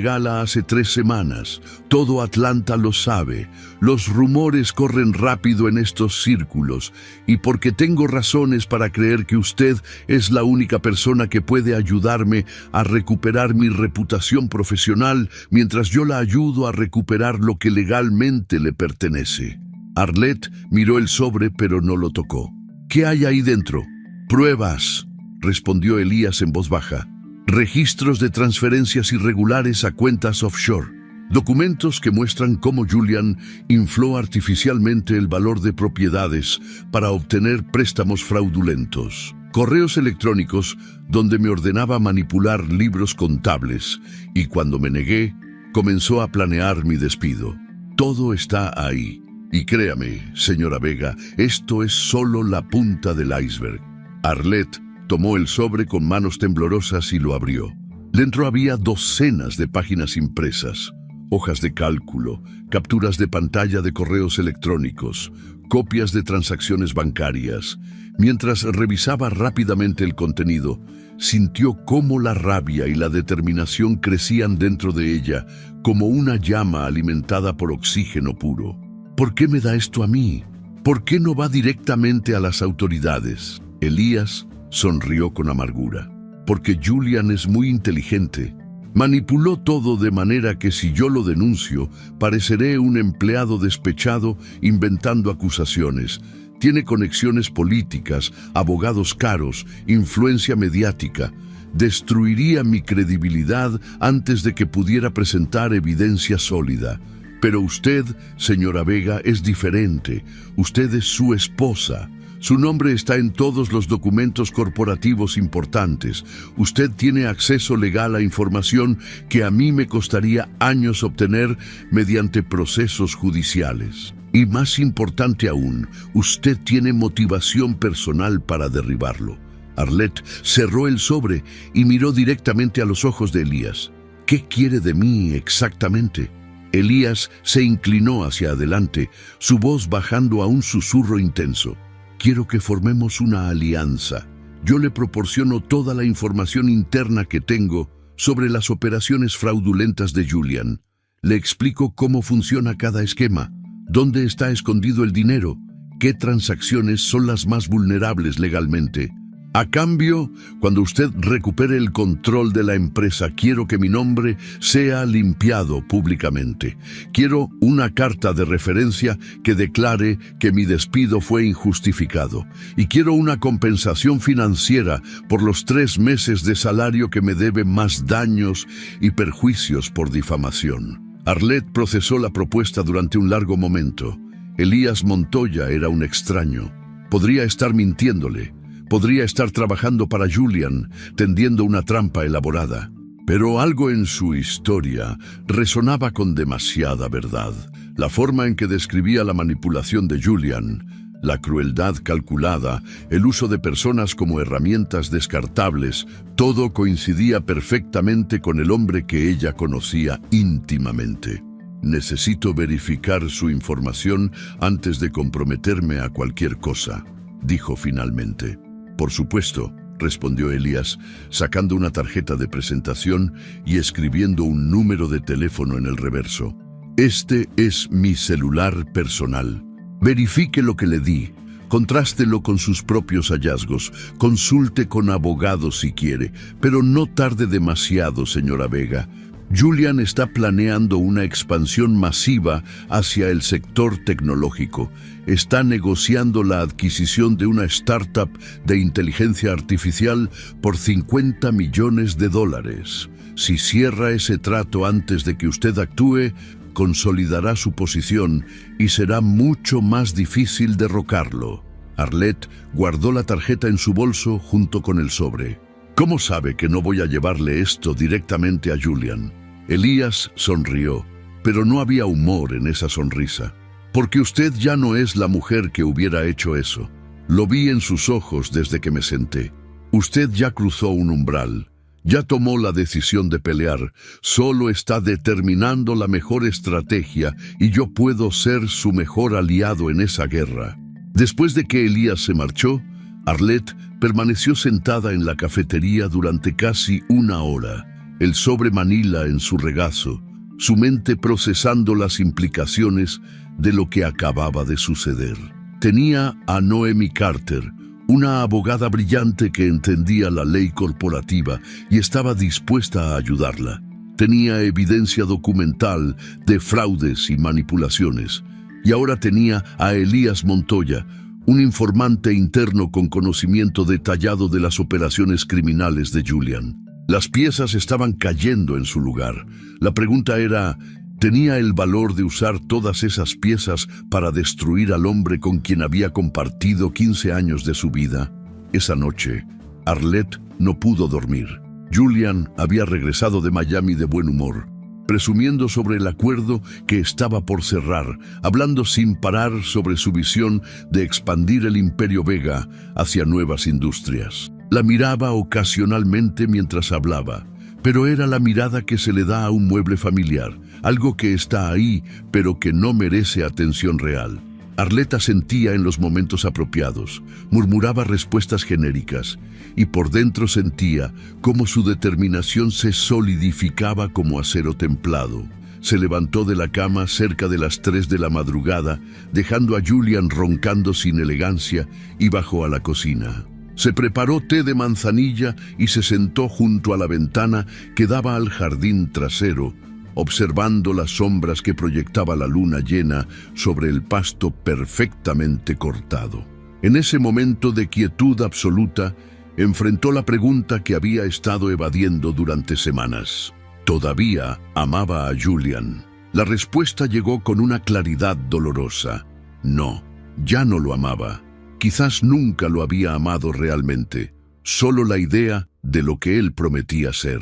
gala hace 3 semanas. Todo Atlanta lo sabe. Los rumores corren rápido en estos círculos. Y porque tengo razones para creer que usted es la única persona que puede ayudarme a recuperar mi reputación profesional mientras yo la ayudo a recuperar lo que legalmente le pertenece». Arlette miró el sobre pero no lo tocó. «¿Qué hay ahí dentro?». «Pruebas», respondió Elías en voz baja. «Registros de transferencias irregulares a cuentas offshore. Documentos que muestran cómo Julian infló artificialmente el valor de propiedades para obtener préstamos fraudulentos. Correos electrónicos donde me ordenaba manipular libros contables y cuando me negué, comenzó a planear mi despido. Todo está ahí. Y créame, señora Vega, esto es solo la punta del iceberg». Arlette tomó el sobre con manos temblorosas y lo abrió. Dentro había docenas de páginas impresas, hojas de cálculo, capturas de pantalla de correos electrónicos, copias de transacciones bancarias. Mientras revisaba rápidamente el contenido, sintió cómo la rabia y la determinación crecían dentro de ella como una llama alimentada por oxígeno puro. «¿Por qué me da esto a mí? ¿Por qué no va directamente a las autoridades?». Elías sonrió con amargura. «Porque Julian es muy inteligente. Manipuló todo de manera que si yo lo denuncio, pareceré un empleado despechado inventando acusaciones. Tiene conexiones políticas, abogados caros, influencia mediática. Destruiría mi credibilidad antes de que pudiera presentar evidencia sólida. Pero usted, señora Vega, es diferente. Usted es su esposa. Su nombre está en todos los documentos corporativos importantes. Usted tiene acceso legal a información que a mí me costaría años obtener mediante procesos judiciales. Y más importante aún, usted tiene motivación personal para derribarlo». Arlette cerró el sobre y miró directamente a los ojos de Elías. «¿Qué quiere de mí exactamente?». Elías se inclinó hacia adelante, su voz bajando a un susurro intenso. Quiero que formemos una alianza. Yo le proporciono toda la información interna que tengo sobre las operaciones fraudulentas de Julian. Le explico cómo funciona cada esquema, dónde está escondido el dinero, qué transacciones son las más vulnerables legalmente. A cambio, cuando usted recupere el control de la empresa, quiero que mi nombre sea limpiado públicamente. Quiero una carta de referencia que declare que mi despido fue injustificado. Y quiero una compensación financiera por los 3 meses de salario que me debe, más daños y perjuicios por difamación. Arlette procesó la propuesta durante un largo momento. Elías Montoya era un extraño. Podría estar mintiéndole. Podría estar trabajando para Julian, tendiendo una trampa elaborada. Pero algo en su historia resonaba con demasiada verdad. La forma en que describía la manipulación de Julian, la crueldad calculada, el uso de personas como herramientas descartables, todo coincidía perfectamente con el hombre que ella conocía íntimamente. Necesito verificar su información antes de comprometerme a cualquier cosa, dijo finalmente. Por supuesto, respondió Elías, sacando una tarjeta de presentación y escribiendo un número de teléfono en el reverso. Este es mi celular personal. Verifique lo que le di. Contrástelo con sus propios hallazgos. Consulte con abogados si quiere, pero no tarde demasiado, señora Vega. Julian está planeando una expansión masiva hacia el sector tecnológico. Está negociando la adquisición de una startup de inteligencia artificial por $50 millones. Si cierra ese trato antes de que usted actúe, consolidará su posición y será mucho más difícil derrocarlo. Arlette guardó la tarjeta en su bolso junto con el sobre. ¿Cómo sabe que no voy a llevarle esto directamente a Julian? Elías sonrió, pero no había humor en esa sonrisa. Porque usted ya no es la mujer que hubiera hecho eso. Lo vi en sus ojos desde que me senté. Usted ya cruzó un umbral, ya tomó la decisión de pelear, solo está determinando la mejor estrategia y yo puedo ser su mejor aliado en esa guerra. Después de que Elías se marchó, Arlette permaneció sentada en la cafetería durante casi 1 hora. El sobre manila en su regazo, su mente procesando las implicaciones de lo que acababa de suceder. Tenía a Noemi Carter, una abogada brillante que entendía la ley corporativa y estaba dispuesta a ayudarla. Tenía evidencia documental de fraudes y manipulaciones. Y ahora tenía a Elías Montoya, un informante interno con conocimiento detallado de las operaciones criminales de Julian. Las piezas estaban cayendo en su lugar. La pregunta era, ¿tenía el valor de usar todas esas piezas para destruir al hombre con quien había compartido 15 años de su vida? Esa noche, Arlette no pudo dormir. Julian había regresado de Miami de buen humor, presumiendo sobre el acuerdo que estaba por cerrar, hablando sin parar sobre su visión de expandir el Imperio Vega hacia nuevas industrias. La miraba ocasionalmente mientras hablaba, pero era la mirada que se le da a un mueble familiar, algo que está ahí, pero que no merece atención real. Arlette sentía en los momentos apropiados, murmuraba respuestas genéricas, y por dentro sentía cómo su determinación se solidificaba como acero templado. Se levantó de la cama cerca de las 3 de la madrugada, dejando a Julian roncando sin elegancia, y bajó a la cocina. Se preparó té de manzanilla y se sentó junto a la ventana que daba al jardín trasero, observando las sombras que proyectaba la luna llena sobre el pasto perfectamente cortado. En ese momento de quietud absoluta, enfrentó la pregunta que había estado evadiendo durante semanas. ¿Todavía amaba a Julian? La respuesta llegó con una claridad dolorosa. No, ya no lo amaba. Quizás nunca lo había amado realmente, solo la idea de lo que él prometía ser.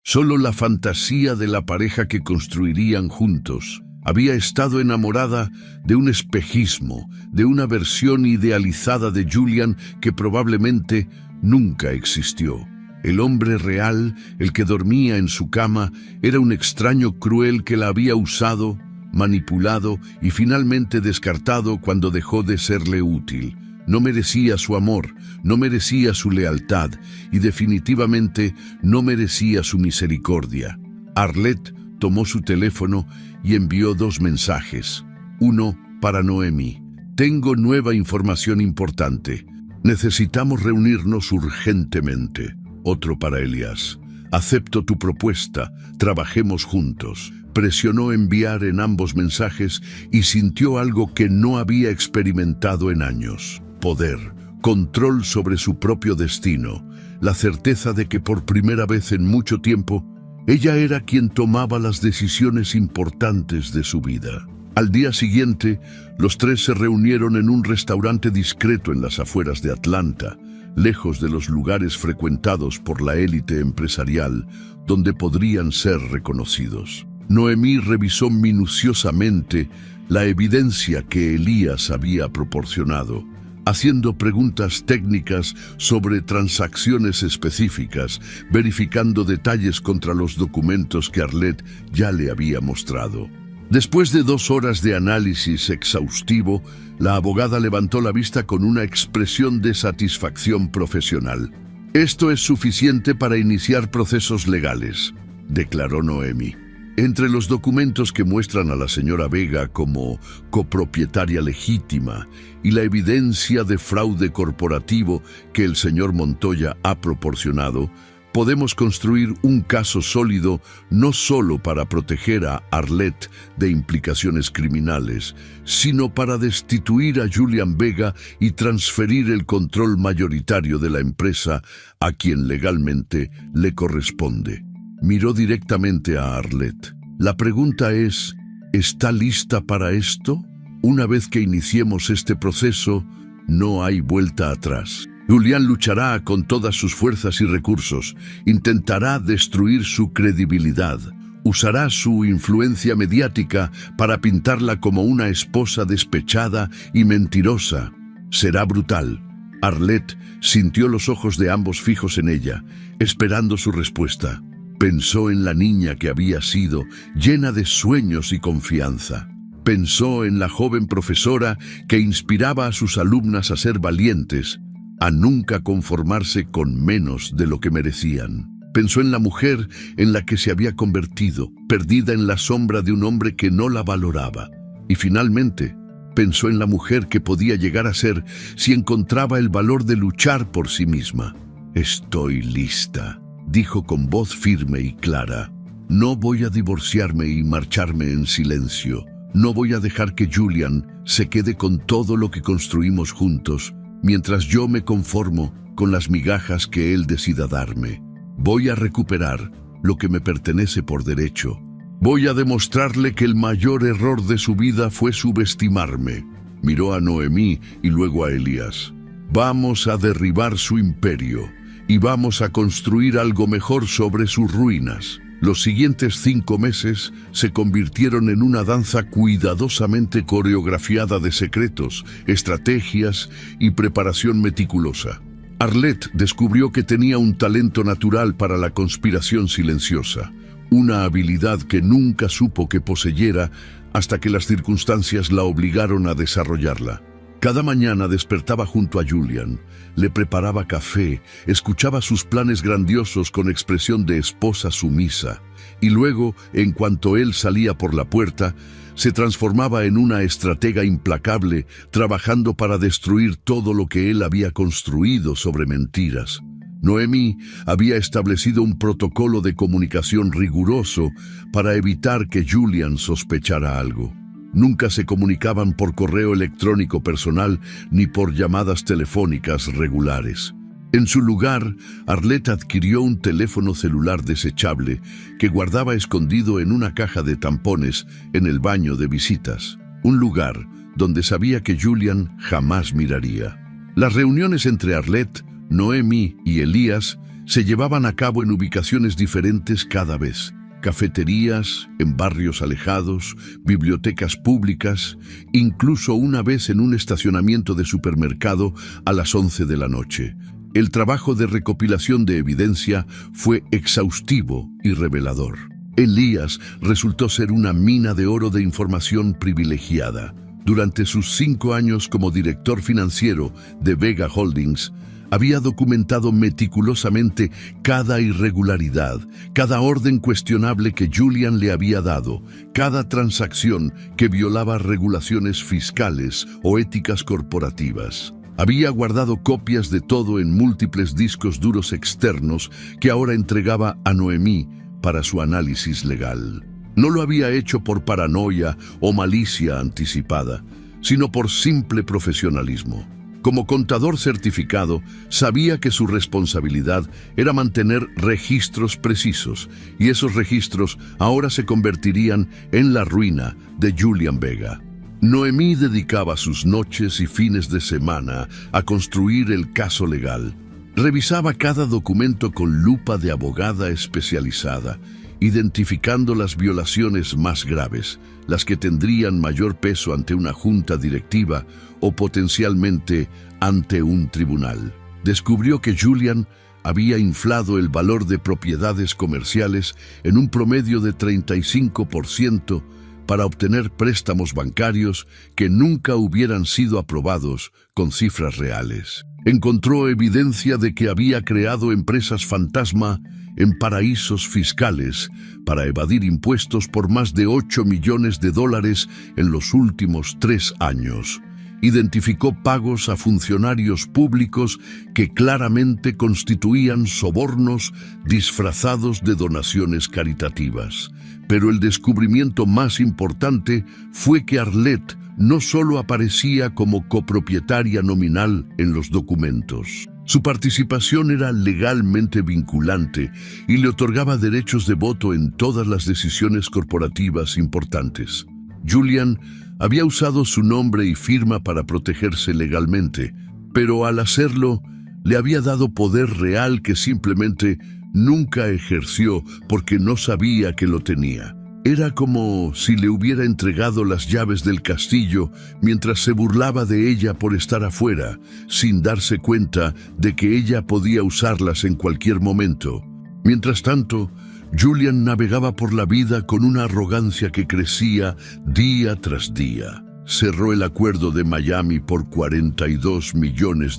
Solo la fantasía de la pareja que construirían juntos. Había estado enamorada de un espejismo, de una versión idealizada de Julian que probablemente nunca existió. El hombre real, el que dormía en su cama, era un extraño cruel que la había usado, manipulado y finalmente descartado cuando dejó de serle útil. No merecía su amor, no merecía su lealtad y definitivamente no merecía su misericordia. Arlette tomó su teléfono y envió 2 mensajes. Uno para Noemi. Tengo nueva información importante. Necesitamos reunirnos urgentemente. Otro para Elías. Acepto tu propuesta. Trabajemos juntos. Presionó enviar en ambos mensajes y sintió algo que no había experimentado en años. Poder, control sobre su propio destino, la certeza de que por primera vez en mucho tiempo, ella era quien tomaba las decisiones importantes de su vida. Al día siguiente, los 3 se reunieron en un restaurante discreto en las afueras de Atlanta, lejos de los lugares frecuentados por la élite empresarial, donde podrían ser reconocidos. Noemi revisó minuciosamente la evidencia que Elías había proporcionado, haciendo preguntas técnicas sobre transacciones específicas, verificando detalles contra los documentos que Arlette ya le había mostrado. Después de 2 horas de análisis exhaustivo, la abogada levantó la vista con una expresión de satisfacción profesional. «Esto es suficiente para iniciar procesos legales», declaró Noemi. Entre los documentos que muestran a la señora Vega como copropietaria legítima y la evidencia de fraude corporativo que el señor Montoya ha proporcionado, podemos construir un caso sólido no solo para proteger a Arlette de implicaciones criminales, sino para destituir a Julian Vega y transferir el control mayoritario de la empresa a quien legalmente le corresponde. Miró directamente a Arlette. La pregunta es, ¿está lista para esto? Una vez que iniciemos este proceso, no hay vuelta atrás. Julian luchará con todas sus fuerzas y recursos, intentará destruir su credibilidad, usará su influencia mediática para pintarla como una esposa despechada y mentirosa. Será brutal. Arlette sintió los ojos de ambos fijos en ella, esperando su respuesta. Pensó en la niña que había sido, llena de sueños y confianza. Pensó en la joven profesora que inspiraba a sus alumnas a ser valientes, a nunca conformarse con menos de lo que merecían. Pensó en la mujer en la que se había convertido, perdida en la sombra de un hombre que no la valoraba. Y finalmente, pensó en la mujer que podía llegar a ser si encontraba el valor de luchar por sí misma. «Estoy lista», dijo con voz firme y clara. «No voy a divorciarme y marcharme en silencio. No voy a dejar que Julian se quede con todo lo que construimos juntos, mientras yo me conformo con las migajas que él decida darme. Voy a recuperar lo que me pertenece por derecho. Voy a demostrarle que el mayor error de su vida fue subestimarme». Miró a Noemi y luego a Elías. «Vamos a derribar su imperio y vamos a construir algo mejor sobre sus ruinas». Los siguientes 5 meses se convirtieron en una danza cuidadosamente coreografiada de secretos, estrategias y preparación meticulosa. Arlette descubrió que tenía un talento natural para la conspiración silenciosa, una habilidad que nunca supo que poseyera hasta que las circunstancias la obligaron a desarrollarla. Cada mañana despertaba junto a Julian, le preparaba café, escuchaba sus planes grandiosos con expresión de esposa sumisa, y luego, en cuanto él salía por la puerta, se transformaba en una estratega implacable, trabajando para destruir todo lo que él había construido sobre mentiras. Noemi había establecido un protocolo de comunicación riguroso para evitar que Julian sospechara algo. Nunca se comunicaban por correo electrónico personal ni por llamadas telefónicas regulares. En su lugar, Arlette adquirió un teléfono celular desechable que guardaba escondido en una caja de tampones en el baño de visitas, un lugar donde sabía que Julian jamás miraría. Las reuniones entre Arlette, Noemi y Elías se llevaban a cabo en ubicaciones diferentes cada vez. Cafeterías, en barrios alejados, bibliotecas públicas, incluso una vez en un estacionamiento de supermercado a las 11 de la noche. El trabajo de recopilación de evidencia fue exhaustivo y revelador. Elías resultó ser una mina de oro de información privilegiada. Durante sus 5 años como director financiero de Vega Holdings, había documentado meticulosamente cada irregularidad, cada orden cuestionable que Julian le había dado, cada transacción que violaba regulaciones fiscales o éticas corporativas. Había guardado copias de todo en múltiples discos duros externos que ahora entregaba a Noemí para su análisis legal. No lo había hecho por paranoia o malicia anticipada, sino por simple profesionalismo. Como contador certificado, sabía que su responsabilidad era mantener registros precisos, y esos registros ahora se convertirían en la ruina de Julian Vega. Noemí dedicaba sus noches y fines de semana a construir el caso legal. Revisaba cada documento con lupa de abogada especializada, identificando las violaciones más graves, las que tendrían mayor peso ante una junta directiva o potencialmente ante un tribunal. Descubrió que Julian había inflado el valor de propiedades comerciales en un promedio de 35% para obtener préstamos bancarios que nunca hubieran sido aprobados con cifras reales. Encontró evidencia de que había creado empresas fantasma en paraísos fiscales para evadir impuestos por más de $8 millones en los últimos 3 años. Identificó pagos a funcionarios públicos que claramente constituían sobornos disfrazados de donaciones caritativas. Pero el descubrimiento más importante fue que Arlette no solo aparecía como copropietaria nominal en los documentos. Su participación era legalmente vinculante y le otorgaba derechos de voto en todas las decisiones corporativas importantes. Julian había usado su nombre y firma para protegerse legalmente, pero al hacerlo le había dado poder real que simplemente nunca ejerció porque no sabía que lo tenía. Era como si le hubiera entregado las llaves del castillo mientras se burlaba de ella por estar afuera, sin darse cuenta de que ella podía usarlas en cualquier momento. Mientras tanto, Julian navegaba por la vida con una arrogancia que crecía día tras día. Cerró el acuerdo de Miami por $42 millones,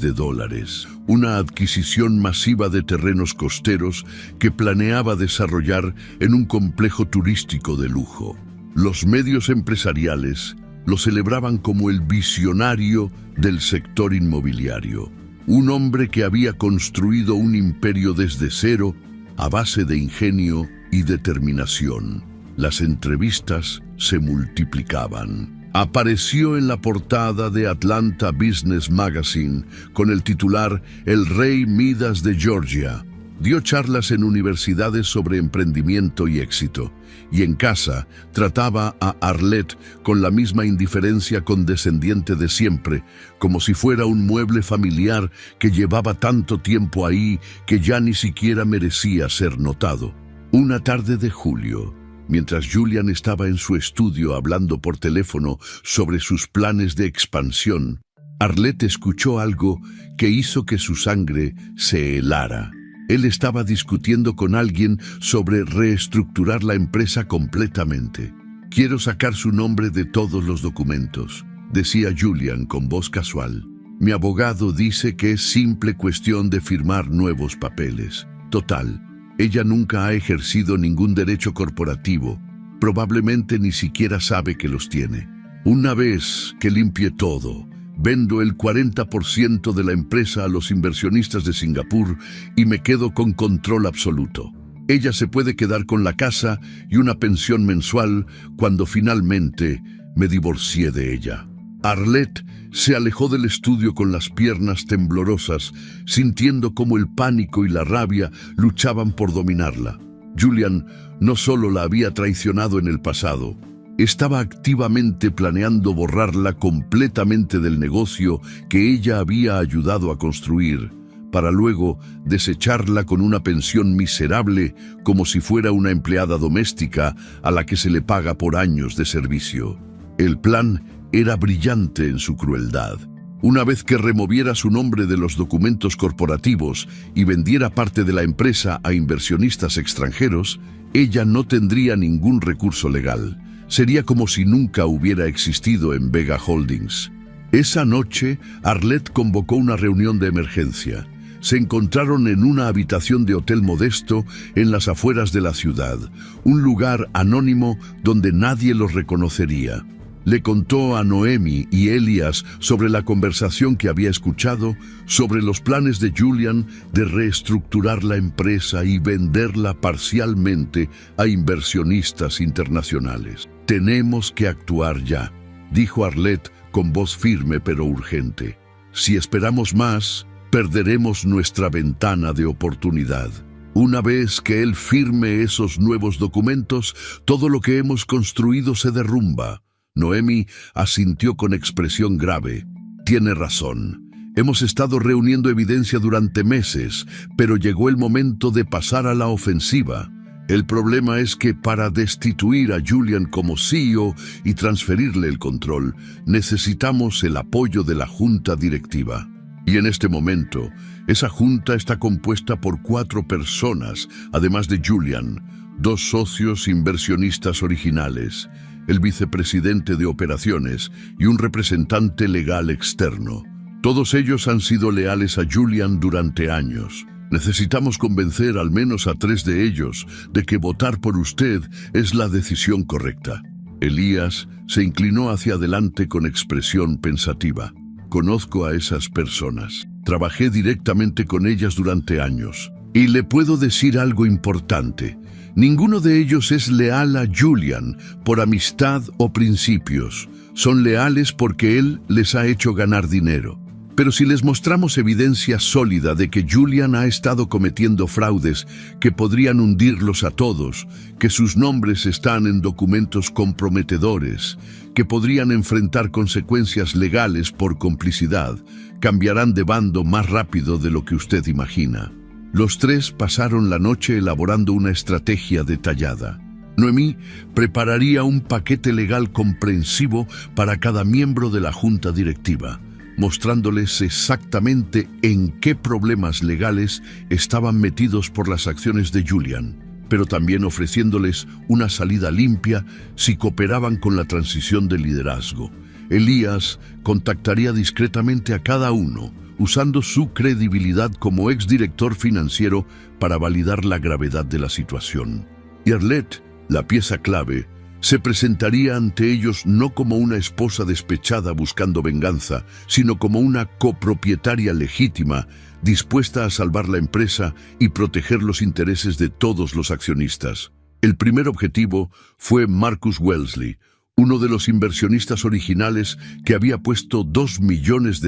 una adquisición masiva de terrenos costeros que planeaba desarrollar en un complejo turístico de lujo. Los medios empresariales lo celebraban como el visionario del sector inmobiliario, un hombre que había construido un imperio desde cero a base de ingenio y determinación. Las entrevistas se multiplicaban. Apareció en la portada de Atlanta Business Magazine con el titular El Rey Midas de Georgia. Dio charlas en universidades sobre emprendimiento y éxito. Y en casa trataba a Arlette con la misma indiferencia condescendiente de siempre, como si fuera un mueble familiar que llevaba tanto tiempo ahí que ya ni siquiera merecía ser notado. Una tarde de julio, mientras Julian estaba en su estudio hablando por teléfono sobre sus planes de expansión, Arlette escuchó algo que hizo que su sangre se helara. Él estaba discutiendo con alguien sobre reestructurar la empresa completamente. «Quiero sacar su nombre de todos los documentos», decía Julian con voz casual. «Mi abogado dice que es simple cuestión de firmar nuevos papeles. Total, ella nunca ha ejercido ningún derecho corporativo. Probablemente ni siquiera sabe que los tiene. Una vez que limpie todo, vendo el 40% de la empresa a los inversionistas de Singapur y me quedo con control absoluto. Ella se puede quedar con la casa y una pensión mensual cuando finalmente me divorcié de ella». Arlette se alejó del estudio con las piernas temblorosas, sintiendo cómo el pánico y la rabia luchaban por dominarla. Julian no solo la había traicionado en el pasado, estaba activamente planeando borrarla completamente del negocio que ella había ayudado a construir, para luego desecharla con una pensión miserable como si fuera una empleada doméstica a la que se le paga por años de servicio. El plan era brillante en su crueldad. Una vez que removiera su nombre de los documentos corporativos y vendiera parte de la empresa a inversionistas extranjeros, ella no tendría ningún recurso legal. Sería como si nunca hubiera existido en Vega Holdings. Esa noche, Arlette convocó una reunión de emergencia. Se encontraron en una habitación de hotel modesto en las afueras de la ciudad, un lugar anónimo donde nadie los reconocería. Le contó a Noemi y Elias sobre la conversación que había escuchado, sobre los planes de Julian de reestructurar la empresa y venderla parcialmente a inversionistas internacionales. «Tenemos que actuar ya», dijo Arlette con voz firme pero urgente. «Si esperamos más, perderemos nuestra ventana de oportunidad. Una vez que él firme esos nuevos documentos, todo lo que hemos construido se derrumba». Noemi asintió con expresión grave. «Tiene razón. Hemos estado reuniendo evidencia durante meses, pero llegó el momento de pasar a la ofensiva. El problema es que para destituir a Julian como CEO y transferirle el control, necesitamos el apoyo de la junta directiva. Y en este momento, esa junta está compuesta por 4 personas, además de Julian, 2 socios inversionistas originales, el vicepresidente de operaciones y un representante legal externo. Todos ellos han sido leales a Julian durante años. Necesitamos convencer al menos a 3 de ellos de que votar por usted es la decisión correcta». Elías se inclinó hacia adelante con expresión pensativa. «Conozco a esas personas. Trabajé directamente con ellas durante años. Y le puedo decir algo importante. Ninguno de ellos es leal a Julian por amistad o principios. Son leales porque él les ha hecho ganar dinero. Pero si les mostramos evidencia sólida de que Julian ha estado cometiendo fraudes que podrían hundirlos a todos, que sus nombres están en documentos comprometedores, que podrían enfrentar consecuencias legales por complicidad, cambiarán de bando más rápido de lo que usted imagina». Los 3 pasaron la noche elaborando una estrategia detallada. Noemi prepararía un paquete legal comprensivo para cada miembro de la junta directiva, mostrándoles exactamente en qué problemas legales estaban metidos por las acciones de Julian, pero también ofreciéndoles una salida limpia si cooperaban con la transición de liderazgo. Elías contactaría discretamente a cada uno, usando su credibilidad como exdirector financiero para validar la gravedad de la situación. Y Arlette, la pieza clave, se presentaría ante ellos no como una esposa despechada buscando venganza, sino como una copropietaria legítima, dispuesta a salvar la empresa y proteger los intereses de todos los accionistas. El primer objetivo fue Marcus Wellesley, uno de los inversionistas originales que había puesto $2 millones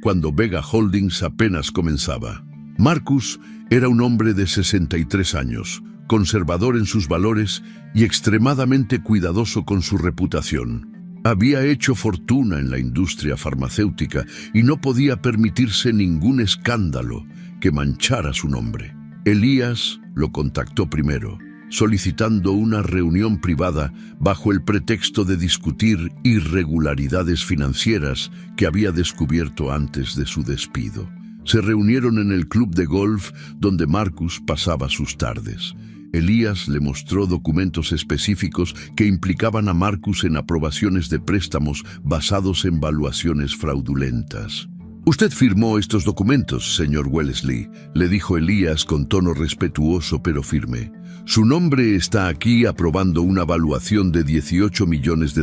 cuando Vega Holdings apenas comenzaba. Marcus era un hombre de 63 años, conservador en sus valores y extremadamente cuidadoso con su reputación. Había hecho fortuna en la industria farmacéutica y no podía permitirse ningún escándalo que manchara su nombre. Elías lo contactó primero, solicitando una reunión privada bajo el pretexto de discutir irregularidades financieras que había descubierto antes de su despido. Se reunieron en el club de golf donde Marcus pasaba sus tardes. Elías le mostró documentos específicos que implicaban a Marcus en aprobaciones de préstamos basados en valuaciones fraudulentas. «Usted firmó estos documentos, señor Wellesley», le dijo Elías con tono respetuoso pero firme. «Su nombre está aquí aprobando una valuación de $18 millones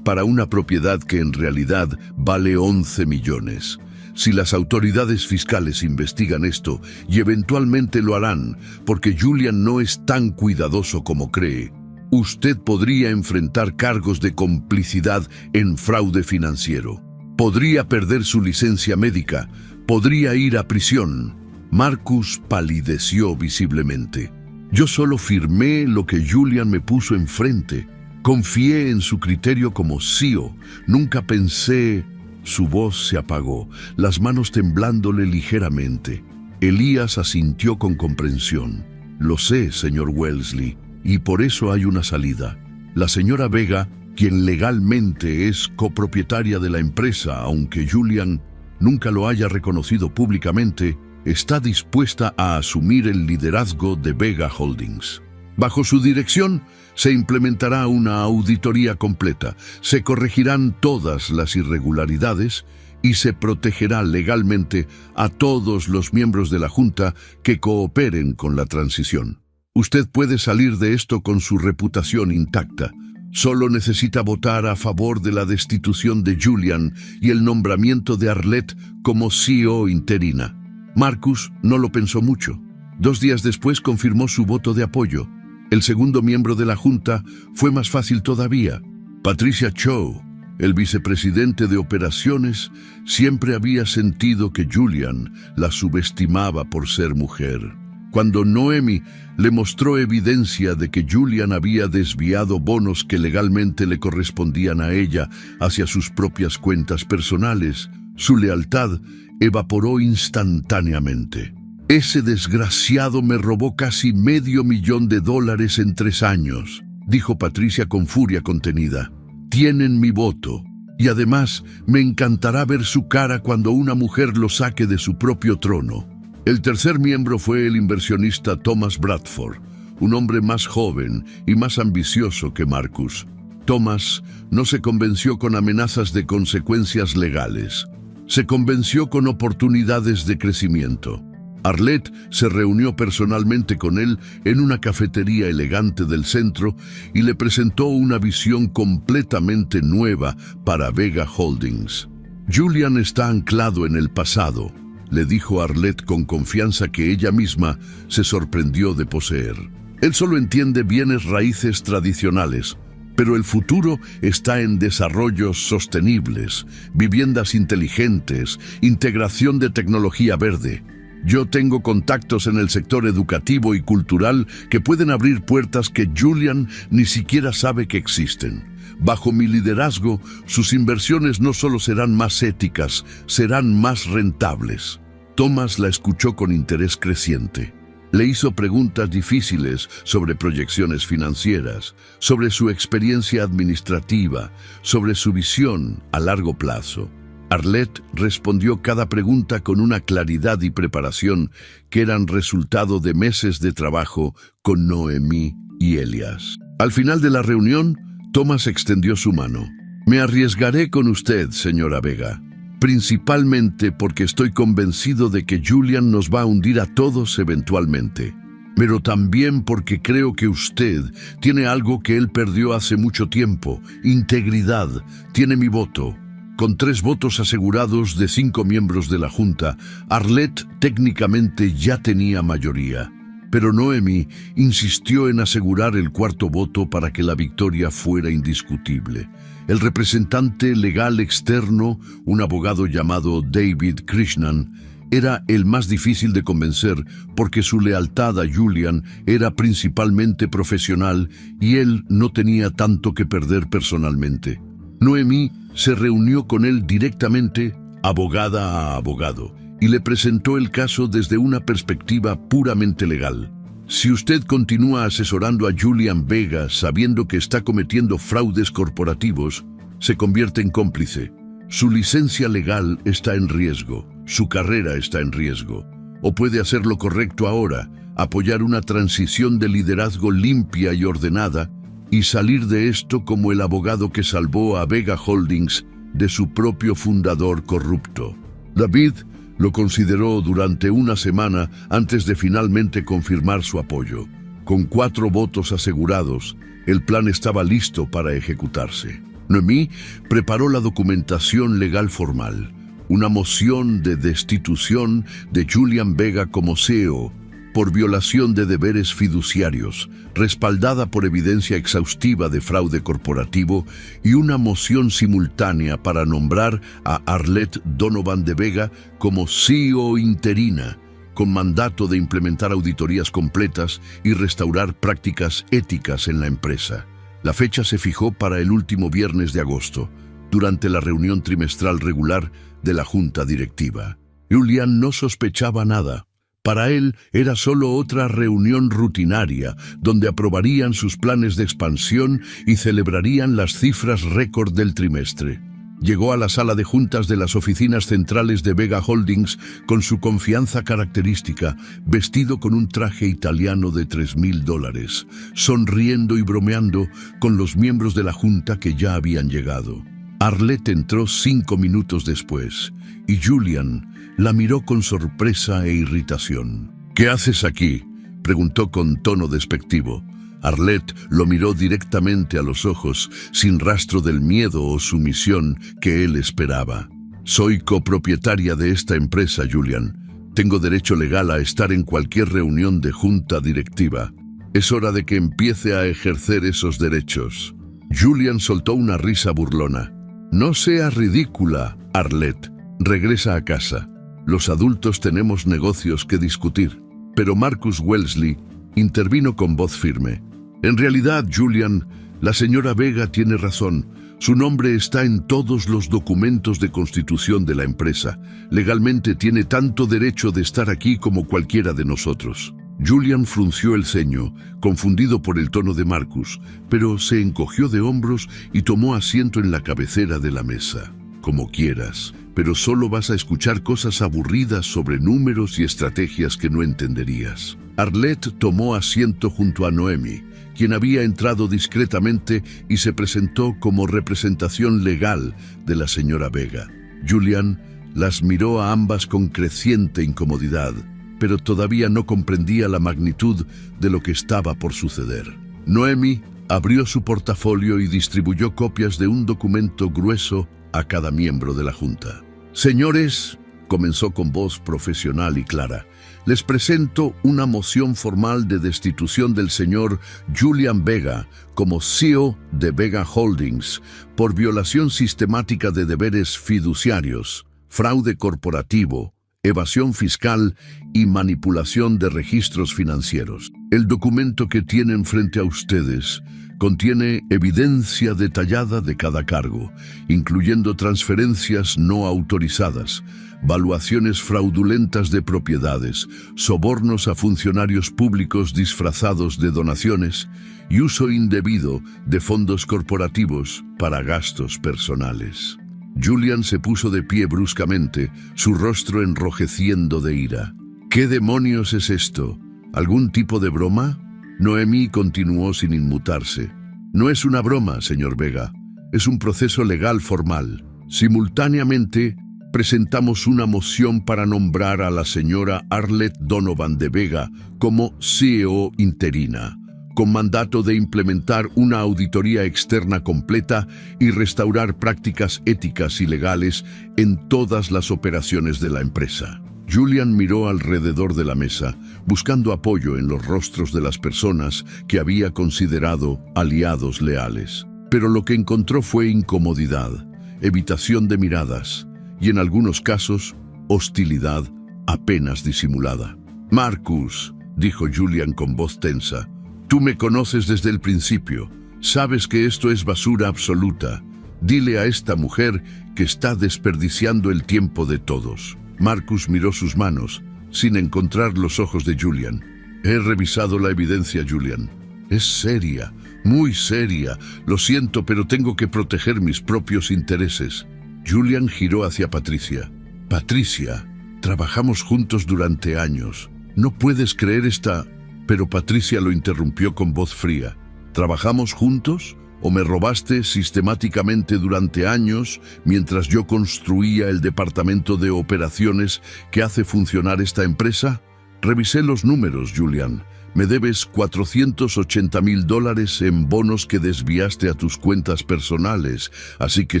para una propiedad que en realidad vale 11 millones. Si las autoridades fiscales investigan esto, y eventualmente lo harán, porque Julian no es tan cuidadoso como cree, usted podría enfrentar cargos de complicidad en fraude financiero. Podría perder su licencia médica, podría ir a prisión». Marcus palideció visiblemente. «Yo solo firmé lo que Julian me puso enfrente. Confié en su criterio como CEO. Nunca pensé...» Su voz se apagó, las manos temblándole ligeramente. Elías asintió con comprensión. «Lo sé, señor Wellesley, y por eso hay una salida. La señora Vega quien legalmente es copropietaria de la empresa, aunque Julian nunca lo haya reconocido públicamente, está dispuesta a asumir el liderazgo de Vega Holdings. Bajo su dirección se implementará una auditoría completa, se corregirán todas las irregularidades y se protegerá legalmente a todos los miembros de la Junta que cooperen con la transición. Usted puede salir de esto con su reputación intacta. Solo necesita votar a favor de la destitución de Julian y el nombramiento de Arlette como CEO interina. Marcus no lo pensó mucho. 2 días después confirmó su voto de apoyo. El segundo miembro de la Junta fue más fácil todavía. Patricia Cho, el vicepresidente de operaciones, siempre había sentido que Julian la subestimaba por ser mujer. Cuando Noemi le mostró evidencia de que Julian había desviado bonos que legalmente le correspondían a ella hacia sus propias cuentas personales, su lealtad evaporó instantáneamente. «Ese desgraciado me robó casi $500,000 en 3 años», dijo Patricia con furia contenida. «Tienen mi voto, y además me encantará ver su cara cuando una mujer lo saque de su propio trono». El tercer miembro fue el inversionista Thomas Bradford, un hombre más joven y más ambicioso que Marcus. Thomas no se convenció con amenazas de consecuencias legales. Se convenció con oportunidades de crecimiento. Arlette se reunió personalmente con él en una cafetería elegante del centro y le presentó una visión completamente nueva para Vega Holdings. «Julian está anclado en el pasado», le dijo Arlette con confianza que ella misma se sorprendió de poseer. «Él solo entiende bienes raíces tradicionales, pero el futuro está en desarrollos sostenibles, viviendas inteligentes, integración de tecnología verde. Yo tengo contactos en el sector educativo y cultural que pueden abrir puertas que Julian ni siquiera sabe que existen. Bajo mi liderazgo, sus inversiones no solo serán más éticas, serán más rentables». Thomas la escuchó con interés creciente. Le hizo preguntas difíciles sobre proyecciones financieras, sobre su experiencia administrativa, sobre su visión a largo plazo. Arlette respondió cada pregunta con una claridad y preparación que eran resultado de meses de trabajo con Noemi y Elias. Al final de la reunión, Thomas extendió su mano. «Me arriesgaré con usted, señora Vega, principalmente porque estoy convencido de que Julian nos va a hundir a todos eventualmente, pero también porque creo que usted tiene algo que él perdió hace mucho tiempo: integridad. Tiene mi voto». Con 3 votos asegurados de 5 miembros de la Junta, Arlette técnicamente ya tenía mayoría. Pero Noemi insistió en asegurar el 4.º voto para que la victoria fuera indiscutible. El representante legal externo, un abogado llamado David Krishnan, era el más difícil de convencer porque su lealtad a Julian era principalmente profesional y él no tenía tanto que perder personalmente. Noemi se reunió con él directamente, abogada a abogado, y le presentó el caso desde una perspectiva puramente legal. Si usted continúa asesorando a Julian Vega sabiendo que está cometiendo fraudes corporativos, se convierte en cómplice. Su licencia legal está en riesgo, su carrera está en riesgo. O puede hacer lo correcto ahora, apoyar una transición de liderazgo limpia y ordenada, y salir de esto como el abogado que salvó a Vega Holdings de su propio fundador corrupto. David lo consideró durante una semana antes de finalmente confirmar su apoyo. Con 4 votos asegurados, el plan estaba listo para ejecutarse. Noemi preparó la documentación legal formal, una moción de destitución de Julian Vega como CEO por violación de deberes fiduciarios, respaldada por evidencia exhaustiva de fraude corporativo, y una moción simultánea para nombrar a Arlette Donovan de Vega como CEO interina, con mandato de implementar auditorías completas y restaurar prácticas éticas en la empresa. La fecha se fijó para el último viernes de agosto, durante la reunión trimestral regular de la Junta Directiva. Julian no sospechaba nada, Para él era solo otra reunión rutinaria, donde aprobarían sus planes de expansión y celebrarían las cifras récord del trimestre. Llegó a la sala de juntas de las oficinas centrales de Vega Holdings con su confianza característica, vestido con un traje italiano de $3.000, sonriendo y bromeando con los miembros de la junta que ya habían llegado. Arlette entró 5 minutos después, y Julian la miró con sorpresa e irritación. «¿Qué haces aquí?», preguntó con tono despectivo. Arlette lo miró directamente a los ojos, sin rastro del miedo o sumisión que él esperaba. «Soy copropietaria de esta empresa, Julian. Tengo derecho legal a estar en cualquier reunión de junta directiva. Es hora de que empiece a ejercer esos derechos». Julian soltó una risa burlona. «No seas ridícula, Arlette. Regresa a casa. Los adultos tenemos negocios que discutir». Pero Marcus Wellesley intervino con voz firme. «En realidad, Julian, la señora Vega tiene razón. Su nombre está en todos los documentos de constitución de la empresa. Legalmente tiene tanto derecho de estar aquí como cualquiera de nosotros». Julian frunció el ceño, confundido por el tono de Marcus, pero se encogió de hombros y tomó asiento en la cabecera de la mesa. «Como quieras, pero solo vas a escuchar cosas aburridas sobre números y estrategias que no entenderías». Arlette tomó asiento junto a Noemi, quien había entrado discretamente y se presentó como representación legal de la señora Vega. Julian las miró a ambas con creciente incomodidad, pero todavía no comprendía la magnitud de lo que estaba por suceder. Noemi abrió su portafolio y distribuyó copias de un documento grueso a cada miembro de la junta. «Señores», comenzó con voz profesional y clara, «les presento una moción formal de destitución del señor Julian Vega como CEO de Vega Holdings por violación sistemática de deberes fiduciarios, fraude corporativo, evasión fiscal y manipulación de registros financieros. El documento que tienen frente a ustedes contiene evidencia detallada de cada cargo, incluyendo transferencias no autorizadas, valuaciones fraudulentas de propiedades, sobornos a funcionarios públicos disfrazados de donaciones y uso indebido de fondos corporativos para gastos personales». Julian se puso de pie bruscamente, su rostro enrojeciendo de ira. «¿Qué demonios es esto? ¿Algún tipo de broma?». Noemi continuó sin inmutarse. «No es una broma, señor Vega. Es un proceso legal formal. Simultáneamente, presentamos una moción para nombrar a la señora Arlette Donovan de Vega como CEO interina, con mandato de implementar una auditoría externa completa y restaurar prácticas éticas y legales en todas las operaciones de la empresa». Julian miró alrededor de la mesa, buscando apoyo en los rostros de las personas que había considerado aliados leales. Pero lo que encontró fue incomodidad, evitación de miradas y, en algunos casos, hostilidad apenas disimulada. «Marcus», dijo Julian con voz tensa, «tú me conoces desde el principio. Sabes que esto es basura absoluta. Dile a esta mujer que está desperdiciando el tiempo de todos». Marcus miró sus manos, sin encontrar los ojos de Julian. «He revisado la evidencia, Julian. Es seria, muy seria. Lo siento, pero tengo que proteger mis propios intereses». Julian giró hacia Patricia. «Patricia, trabajamos juntos durante años. No puedes creer esta...». Pero Patricia lo interrumpió con voz fría. «¿Trabajamos juntos? ¿O me robaste sistemáticamente durante años mientras yo construía el departamento de operaciones que hace funcionar esta empresa? Revisé los números, Julian. Me debes $480.000 en bonos que desviaste a tus cuentas personales, así que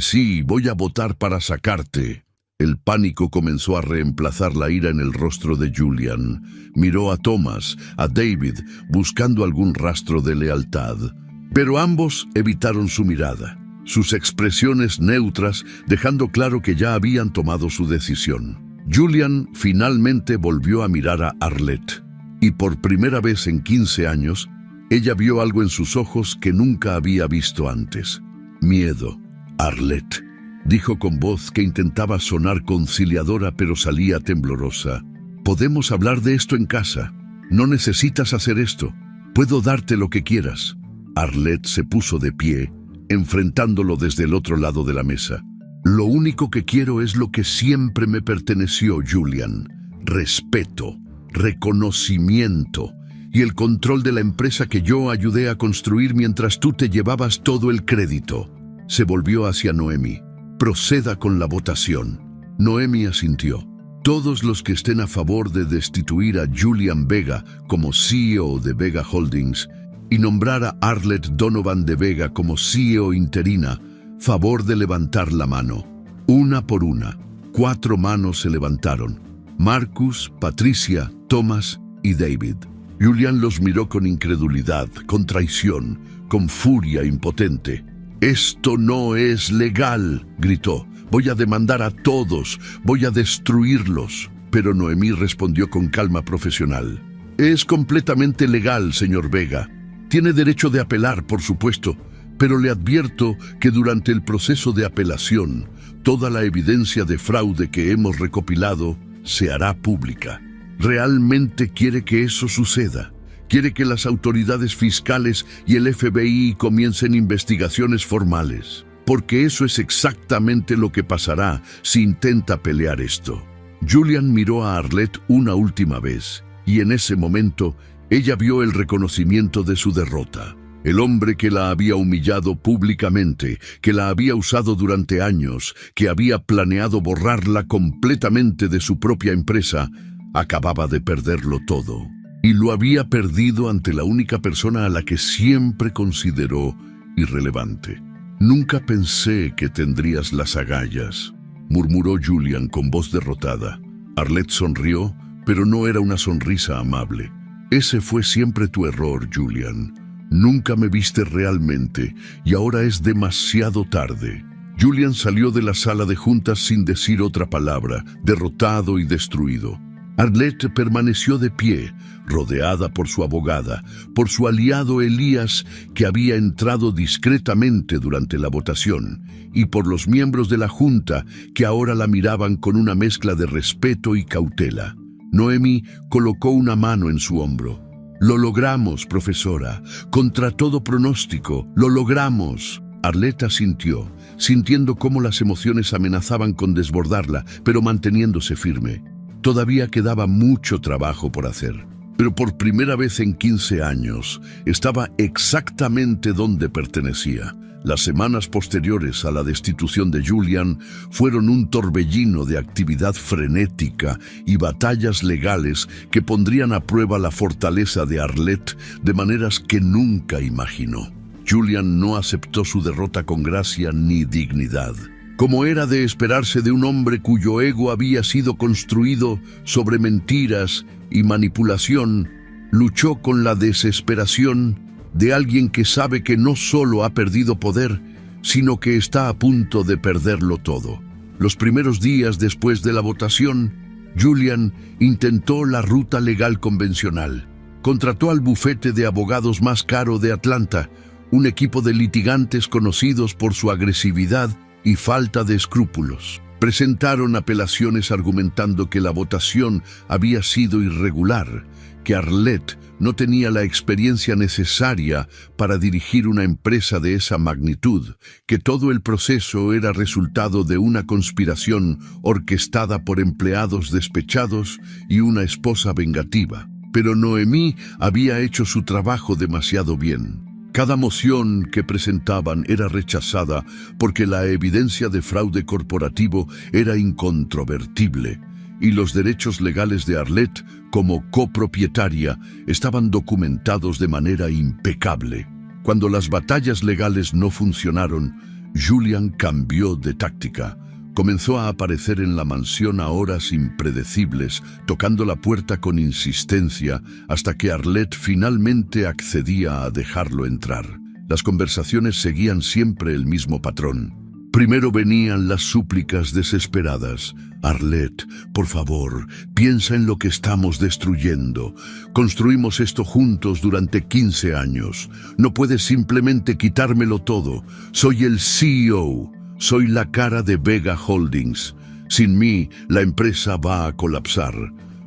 sí, voy a votar para sacarte». El pánico comenzó a reemplazar la ira en el rostro de Julian. Miró a Thomas, a David, buscando algún rastro de lealtad. Pero ambos evitaron su mirada, sus expresiones neutras, dejando claro que ya habían tomado su decisión. Julian finalmente volvió a mirar a Arlette, y por primera vez en 15 años, ella vio algo en sus ojos que nunca había visto antes. Miedo. «Arlette», dijo con voz que intentaba sonar conciliadora pero salía temblorosa, Podemos hablar de esto en casa. No necesitas hacer esto. Puedo darte lo que quieras. Arlette se puso de pie, enfrentándolo desde el otro lado de la mesa. Lo único que quiero es lo que siempre me perteneció, Julian. Respeto, reconocimiento y el control de la empresa que yo ayudé a construir mientras tú te llevabas todo el crédito. Se volvió hacia Noemi. Proceda con la votación. Noemi asintió. Todos los que estén a favor de destituir a Julian Vega como CEO de Vega Holdings y nombrar a Arlette Donovan de Vega como CEO interina, favor de levantar la mano. Una por una, 4 manos se levantaron. Marcus, Patricia, Thomas y David. Julian los miró con incredulidad, con traición, con furia impotente. «Esto no es legal», gritó. «Voy a demandar a todos, voy a destruirlos». Pero Noemi respondió con calma profesional. «Es completamente legal, señor Vega. Tiene derecho de apelar, por supuesto, pero le advierto que durante el proceso de apelación, toda la evidencia de fraude que hemos recopilado se hará pública. ¿Realmente quiere que eso suceda? ¿Quiere que las autoridades fiscales y el FBI comiencen investigaciones formales? Porque eso es exactamente lo que pasará si intenta pelear esto». Julian miró a Arlette una última vez, y en ese momento ella vio el reconocimiento de su derrota. El hombre que la había humillado públicamente, que la había usado durante años, que había planeado borrarla completamente de su propia empresa, acababa de perderlo todo. Y lo había perdido ante la única persona a la que siempre consideró irrelevante. «Nunca pensé que tendrías las agallas», murmuró Julian con voz derrotada. Arlette sonrió, pero no era una sonrisa amable. «Ese fue siempre tu error, Julian. Nunca me viste realmente, y ahora es demasiado tarde». Julian salió de la sala de juntas sin decir otra palabra, derrotado y destruido. Arlette permaneció de pie, rodeada por su abogada, por su aliado Elías, que había entrado discretamente durante la votación, y por los miembros de la junta, que ahora la miraban con una mezcla de respeto y cautela. Noemi colocó una mano en su hombro. «Lo logramos, profesora. Contra todo pronóstico, lo logramos». Arlette asintió, sintiendo cómo las emociones amenazaban con desbordarla, pero manteniéndose firme. Todavía quedaba mucho trabajo por hacer, pero por primera vez en 15 años estaba exactamente donde pertenecía. Las semanas posteriores a la destitución de Julian fueron un torbellino de actividad frenética y batallas legales que pondrían a prueba la fortaleza de Arlette de maneras que nunca imaginó. Julian no aceptó su derrota con gracia ni dignidad. Como era de esperarse de un hombre cuyo ego había sido construido sobre mentiras y manipulación, luchó con la desesperación de alguien que sabe que no solo ha perdido poder, sino que está a punto de perderlo todo. Los primeros días después de la votación, Julian intentó la ruta legal convencional. Contrató al bufete de abogados más caro de Atlanta, un equipo de litigantes conocidos por su agresividad y falta de escrúpulos. Presentaron apelaciones argumentando que la votación había sido irregular, que Arlette no tenía la experiencia necesaria para dirigir una empresa de esa magnitud, que todo el proceso era resultado de una conspiración orquestada por empleados despechados y una esposa vengativa. Pero Noemi había hecho su trabajo demasiado bien. Cada moción que presentaban era rechazada porque la evidencia de fraude corporativo era incontrovertible y los derechos legales de Arlette como copropietaria estaban documentados de manera impecable. Cuando las batallas legales no funcionaron, Julian cambió de táctica. Comenzó a aparecer en la mansión a horas impredecibles, tocando la puerta con insistencia hasta que Arlette finalmente accedía a dejarlo entrar. Las conversaciones seguían siempre el mismo patrón. Primero venían las súplicas desesperadas. «Arlette, por favor, piensa en lo que estamos destruyendo. Construimos esto juntos durante 15 años. No puedes simplemente quitármelo todo. Soy el CEO. Soy la cara de Vega Holdings. Sin mí, la empresa va a colapsar.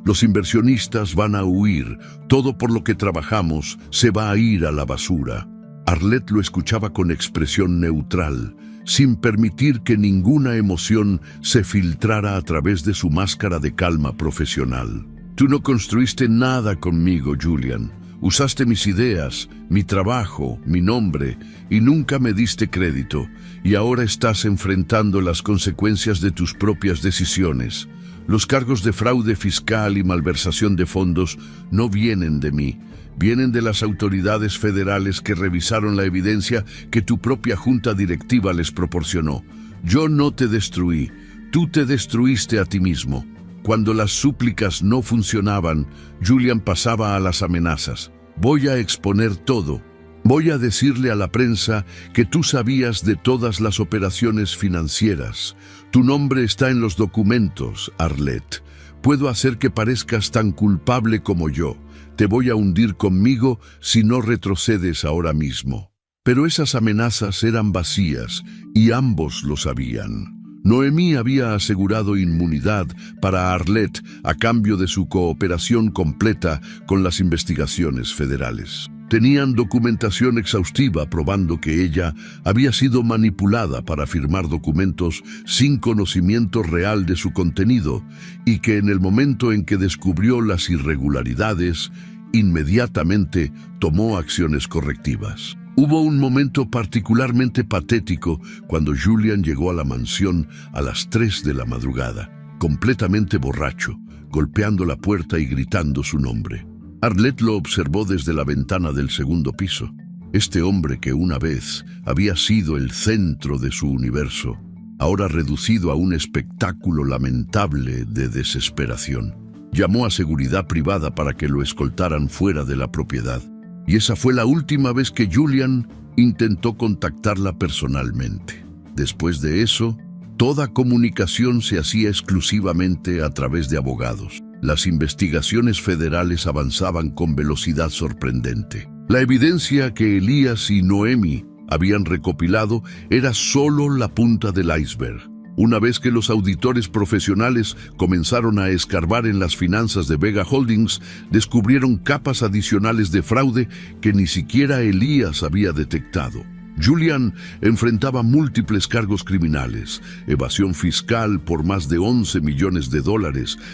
Los inversionistas van a huir, todo por lo que trabajamos se va a ir a la basura. Arlette lo escuchaba con expresión neutral, sin permitir que ninguna emoción se filtrara a través de su máscara de calma profesional. Tú no construiste nada conmigo, Julian. Usaste mis ideas, mi trabajo, mi nombre, y nunca me diste crédito, y ahora estás enfrentando las consecuencias de tus propias decisiones. Los cargos de fraude fiscal y malversación de fondos no vienen de mí, vienen de las autoridades federales que revisaron la evidencia que tu propia junta directiva les proporcionó. Yo no te destruí, tú te destruiste a ti mismo. Cuando las súplicas no funcionaban, Julian pasaba a las amenazas. Voy a exponer todo. Voy a decirle a la prensa que tú sabías de todas las operaciones financieras. Tu nombre está en los documentos, Arlette. Puedo hacer que parezcas tan culpable como yo. Te voy a hundir conmigo si no retrocedes ahora mismo. Pero esas amenazas eran vacías y ambos lo sabían. Noemí había asegurado inmunidad para Arlette a cambio de su cooperación completa con las investigaciones federales. Tenían documentación exhaustiva probando que ella había sido manipulada para firmar documentos sin conocimiento real de su contenido y que en el momento en que descubrió las irregularidades, inmediatamente tomó acciones correctivas. Hubo un momento particularmente patético cuando Julian llegó a la mansión a las 3 de la madrugada, completamente borracho, golpeando la puerta y gritando su nombre. Arlette lo observó desde la ventana del segundo piso. Este hombre que una vez había sido el centro de su universo, ahora reducido a un espectáculo lamentable de desesperación. Llamó a seguridad privada para que lo escoltaran fuera de la propiedad. Y esa fue la última vez que Julian intentó contactarla personalmente. Después de eso, toda comunicación se hacía exclusivamente a través de abogados. Las investigaciones federales avanzaban con velocidad sorprendente. La evidencia que Elías y Noemí habían recopilado era solo la punta del iceberg. Una vez que los auditores profesionales comenzaron a escarbar en las finanzas de Vega Holdings, descubrieron capas adicionales de fraude que ni siquiera Elías había detectado. Julian enfrentaba múltiples cargos criminales, evasión fiscal por más de $11 millones,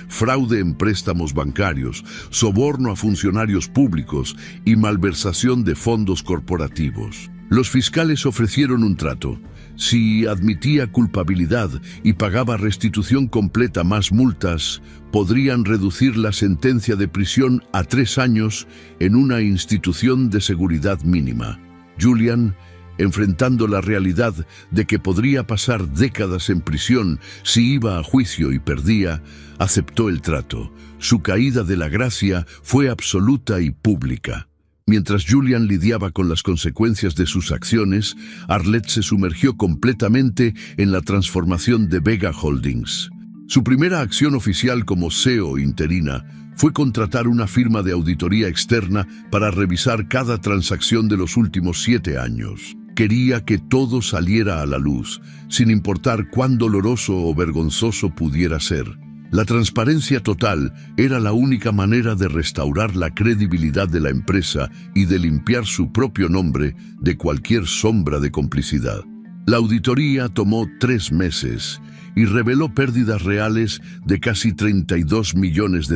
fraude en préstamos bancarios, soborno a funcionarios públicos y malversación de fondos corporativos. Los fiscales ofrecieron un trato. Si admitía culpabilidad y pagaba restitución completa más multas, podrían reducir la sentencia de prisión a 3 años en una institución de seguridad mínima. Julian, enfrentando la realidad de que podría pasar décadas en prisión si iba a juicio y perdía, aceptó el trato. Su caída de la gracia fue absoluta y pública. Mientras Julian lidiaba con las consecuencias de sus acciones, Arlette se sumergió completamente en la transformación de Vega Holdings. Su primera acción oficial como CEO interina fue contratar una firma de auditoría externa para revisar cada transacción de los últimos 7 años. Quería que todo saliera a la luz, sin importar cuán doloroso o vergonzoso pudiera ser. La transparencia total era la única manera de restaurar la credibilidad de la empresa y de limpiar su propio nombre de cualquier sombra de complicidad. La auditoría tomó 3 meses y reveló pérdidas reales de casi $32 millones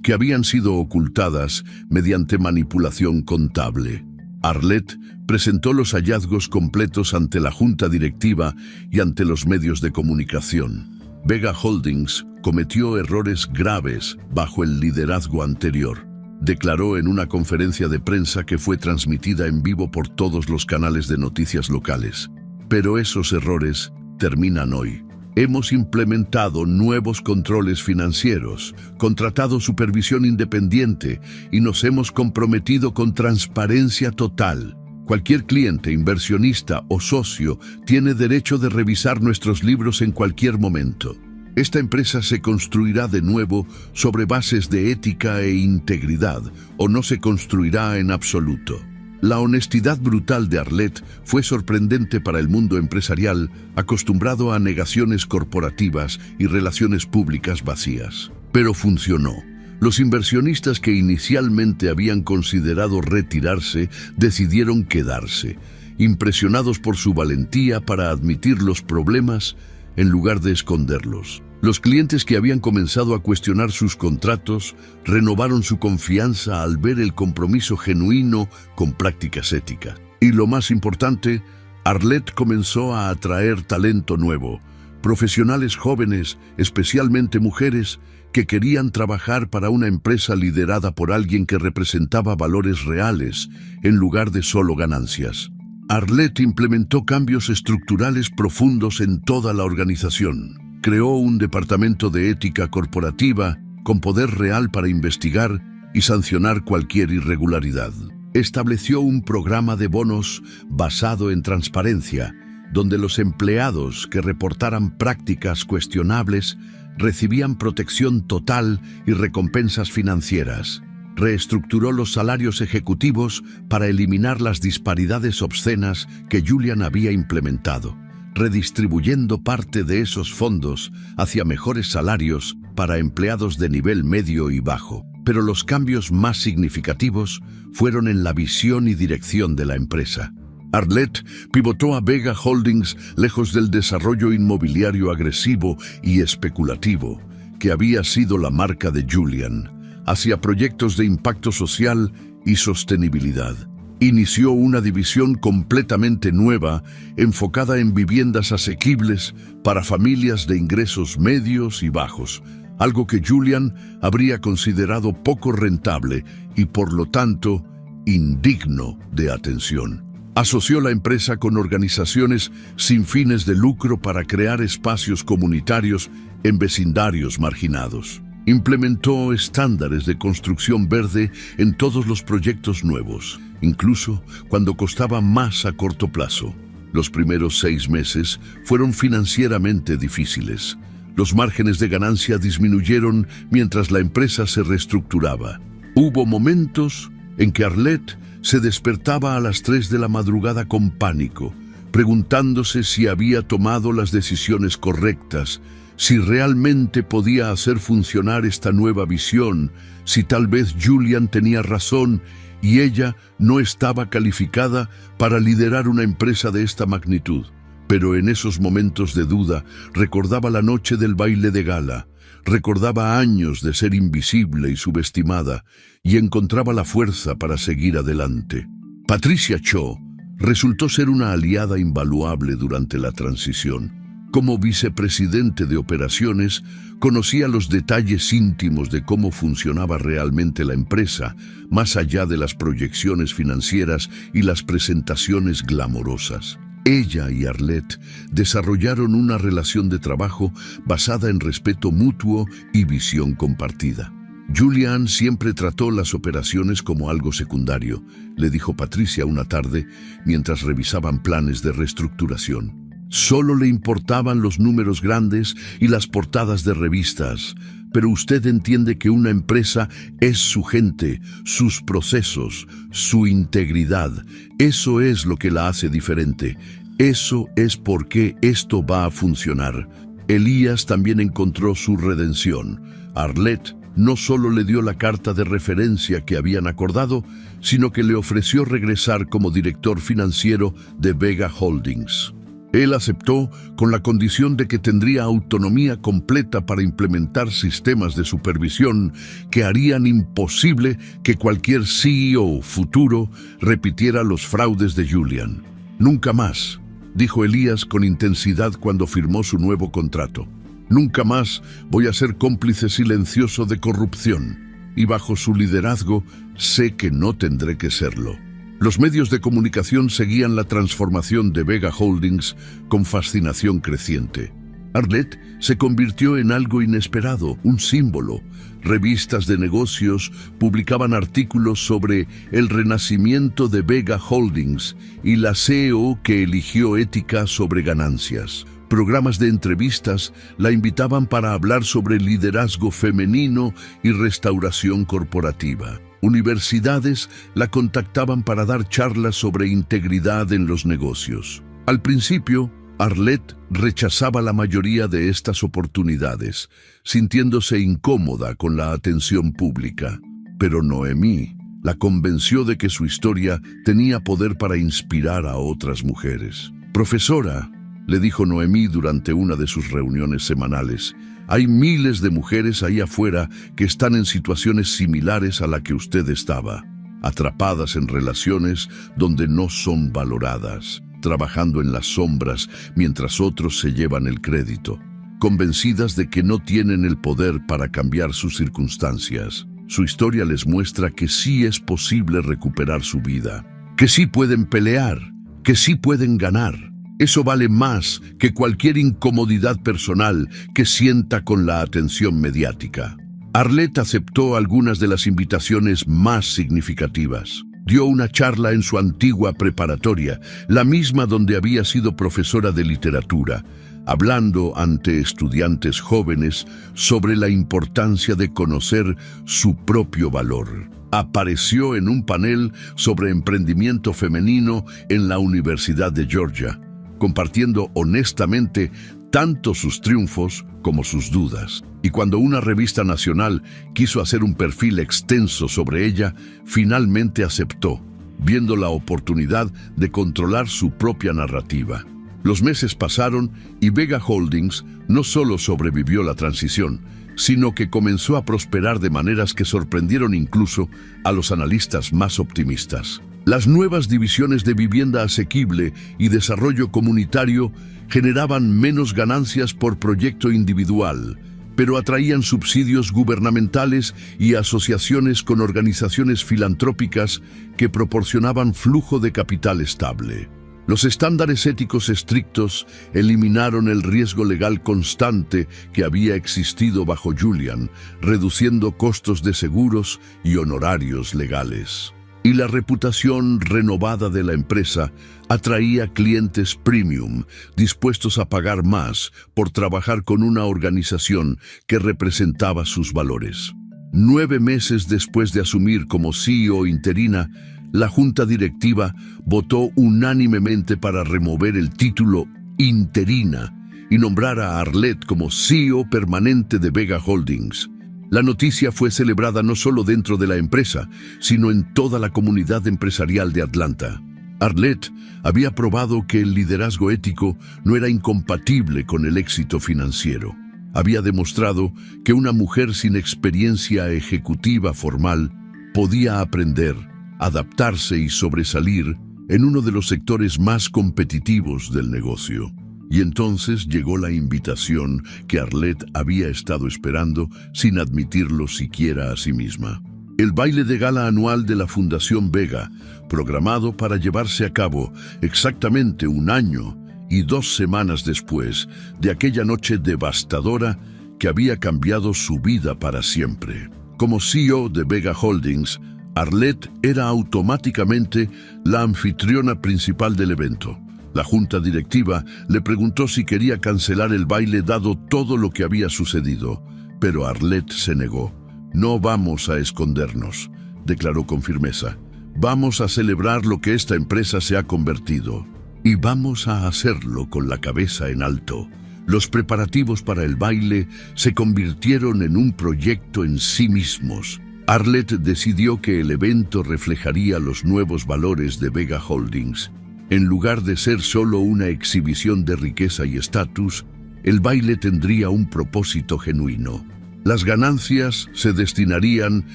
que habían sido ocultadas mediante manipulación contable. Arlette presentó los hallazgos completos ante la junta directiva y ante los medios de comunicación. Vega Holdings cometió errores graves bajo el liderazgo anterior, declaró en una conferencia de prensa que fue transmitida en vivo por todos los canales de noticias locales. Pero esos errores terminan hoy. Hemos implementado nuevos controles financieros, contratado supervisión independiente y nos hemos comprometido con transparencia total. Cualquier cliente, inversionista o socio tiene derecho de revisar nuestros libros en cualquier momento. Esta empresa se construirá de nuevo sobre bases de ética e integridad, o no se construirá en absoluto. La honestidad brutal de Arlette fue sorprendente para el mundo empresarial, acostumbrado a negaciones corporativas y relaciones públicas vacías. Pero funcionó. Los inversionistas que inicialmente habían considerado retirarse decidieron quedarse, impresionados por su valentía para admitir los problemas en lugar de esconderlos. Los clientes que habían comenzado a cuestionar sus contratos renovaron su confianza al ver el compromiso genuino con prácticas éticas. Y lo más importante, Arlette comenzó a atraer talento nuevo, profesionales jóvenes, especialmente mujeres, que querían trabajar para una empresa liderada por alguien que representaba valores reales en lugar de solo ganancias. Arlette implementó cambios estructurales profundos en toda la organización. Creó un departamento de ética corporativa con poder real para investigar y sancionar cualquier irregularidad. Estableció un programa de bonos basado en transparencia, donde los empleados que reportaran prácticas cuestionables recibían protección total y recompensas financieras. Reestructuró los salarios ejecutivos para eliminar las disparidades obscenas que Julian había implementado, redistribuyendo parte de esos fondos hacia mejores salarios para empleados de nivel medio y bajo. Pero los cambios más significativos fueron en la visión y dirección de la empresa. Arlette pivotó a Vega Holdings lejos del desarrollo inmobiliario agresivo y especulativo, que había sido la marca de Julian, hacia proyectos de impacto social y sostenibilidad. Inició una división completamente nueva, enfocada en viviendas asequibles para familias de ingresos medios y bajos, algo que Julian habría considerado poco rentable y, por lo tanto, indigno de atención. Asoció la empresa con organizaciones sin fines de lucro para crear espacios comunitarios en vecindarios marginados. Implementó estándares de construcción verde en todos los proyectos nuevos, incluso cuando costaba más a corto plazo. Los primeros 6 meses fueron financieramente difíciles. Los márgenes de ganancia disminuyeron mientras la empresa se reestructuraba. Hubo momentos en que Arlette se despertaba a las 3 de la madrugada con pánico, preguntándose si había tomado las decisiones correctas, si realmente podía hacer funcionar esta nueva visión, si tal vez Julian tenía razón y ella no estaba calificada para liderar una empresa de esta magnitud. Pero en esos momentos de duda recordaba la noche del baile de gala, recordaba años de ser invisible y subestimada y encontraba la fuerza para seguir adelante. Patricia Cho resultó ser una aliada invaluable durante la transición. Como vicepresidente de operaciones, conocía los detalles íntimos de cómo funcionaba realmente la empresa, más allá de las proyecciones financieras y las presentaciones glamorosas. Ella y Arlette desarrollaron una relación de trabajo basada en respeto mutuo y visión compartida. Julian siempre trató las operaciones como algo secundario, le dijo Patricia una tarde mientras revisaban planes de reestructuración. Solo le importaban los números grandes y las portadas de revistas, pero usted entiende que una empresa es su gente, sus procesos, su integridad. Eso es lo que la hace diferente. Eso es por qué esto va a funcionar. Elías también encontró su redención. Arlette no solo le dio la carta de referencia que habían acordado, sino que le ofreció regresar como director financiero de Vega Holdings. Él aceptó con la condición de que tendría autonomía completa para implementar sistemas de supervisión que harían imposible que cualquier CEO futuro repitiera los fraudes de Julian. Nunca más, dijo Elías con intensidad cuando firmó su nuevo contrato. Nunca más voy a ser cómplice silencioso de corrupción, y bajo su liderazgo sé que no tendré que serlo. Los medios de comunicación seguían la transformación de Vega Holdings con fascinación creciente. Arlette se convirtió en algo inesperado, un símbolo. Revistas de negocios publicaban artículos sobre el renacimiento de Vega Holdings y la CEO que eligió ética sobre ganancias. Programas de entrevistas la invitaban para hablar sobre liderazgo femenino y restauración corporativa. Universidades la contactaban para dar charlas sobre integridad en los negocios. Al principio, Arlette rechazaba la mayoría de estas oportunidades, sintiéndose incómoda con la atención pública. Pero Noemí la convenció de que su historia tenía poder para inspirar a otras mujeres. «Profesora», le dijo Noemí durante una de sus reuniones semanales, «hay miles de mujeres ahí afuera que están en situaciones similares a la que usted estaba, atrapadas en relaciones donde no son valoradas, trabajando en las sombras mientras otros se llevan el crédito, convencidas de que no tienen el poder para cambiar sus circunstancias. Su historia les muestra que sí es posible recuperar su vida, que sí pueden pelear, que sí pueden ganar. Eso vale más que cualquier incomodidad personal que sienta con la atención mediática». Arlette aceptó algunas de las invitaciones más significativas. Dio una charla en su antigua preparatoria, la misma donde había sido profesora de literatura, hablando ante estudiantes jóvenes sobre la importancia de conocer su propio valor. Apareció en un panel sobre emprendimiento femenino en la Universidad de Georgia, compartiendo honestamente tanto sus triunfos como sus dudas. Y cuando una revista nacional quiso hacer un perfil extenso sobre ella, finalmente aceptó, viendo la oportunidad de controlar su propia narrativa. Los meses pasaron y Vega Holdings no solo sobrevivió la transición, sino que comenzó a prosperar de maneras que sorprendieron incluso a los analistas más optimistas. Las nuevas divisiones de vivienda asequible y desarrollo comunitario generaban menos ganancias por proyecto individual, pero atraían subsidios gubernamentales y asociaciones con organizaciones filantrópicas que proporcionaban flujo de capital estable. Los estándares éticos estrictos eliminaron el riesgo legal constante que había existido bajo Julian, reduciendo costos de seguros y honorarios legales. Y la reputación renovada de la empresa atraía clientes premium, dispuestos a pagar más por trabajar con una organización que representaba sus valores. 9 meses después de asumir como CEO interina, la junta directiva votó unánimemente para remover el título interina y nombrar a Arlette como CEO permanente de Vega Holdings. La noticia fue celebrada no solo dentro de la empresa, sino en toda la comunidad empresarial de Atlanta. Arlette había probado que el liderazgo ético no era incompatible con el éxito financiero. Había demostrado que una mujer sin experiencia ejecutiva formal podía aprender, adaptarse y sobresalir en uno de los sectores más competitivos del negocio. Y entonces llegó la invitación que Arlette había estado esperando sin admitirlo siquiera a sí misma. El baile de gala anual de la Fundación Vega, programado para llevarse a cabo exactamente 1 año y 2 semanas después de aquella noche devastadora que había cambiado su vida para siempre. Como CEO de Vega Holdings, Arlette era automáticamente la anfitriona principal del evento. La junta directiva le preguntó si quería cancelar el baile dado todo lo que había sucedido, pero Arlette se negó. «No vamos a escondernos», declaró con firmeza. «Vamos a celebrar lo que esta empresa se ha convertido. Y vamos a hacerlo con la cabeza en alto». Los preparativos para el baile se convirtieron en un proyecto en sí mismos. Arlette decidió que el evento reflejaría los nuevos valores de Vega Holdings. En lugar de ser solo una exhibición de riqueza y estatus, el baile tendría un propósito genuino. Las ganancias se destinarían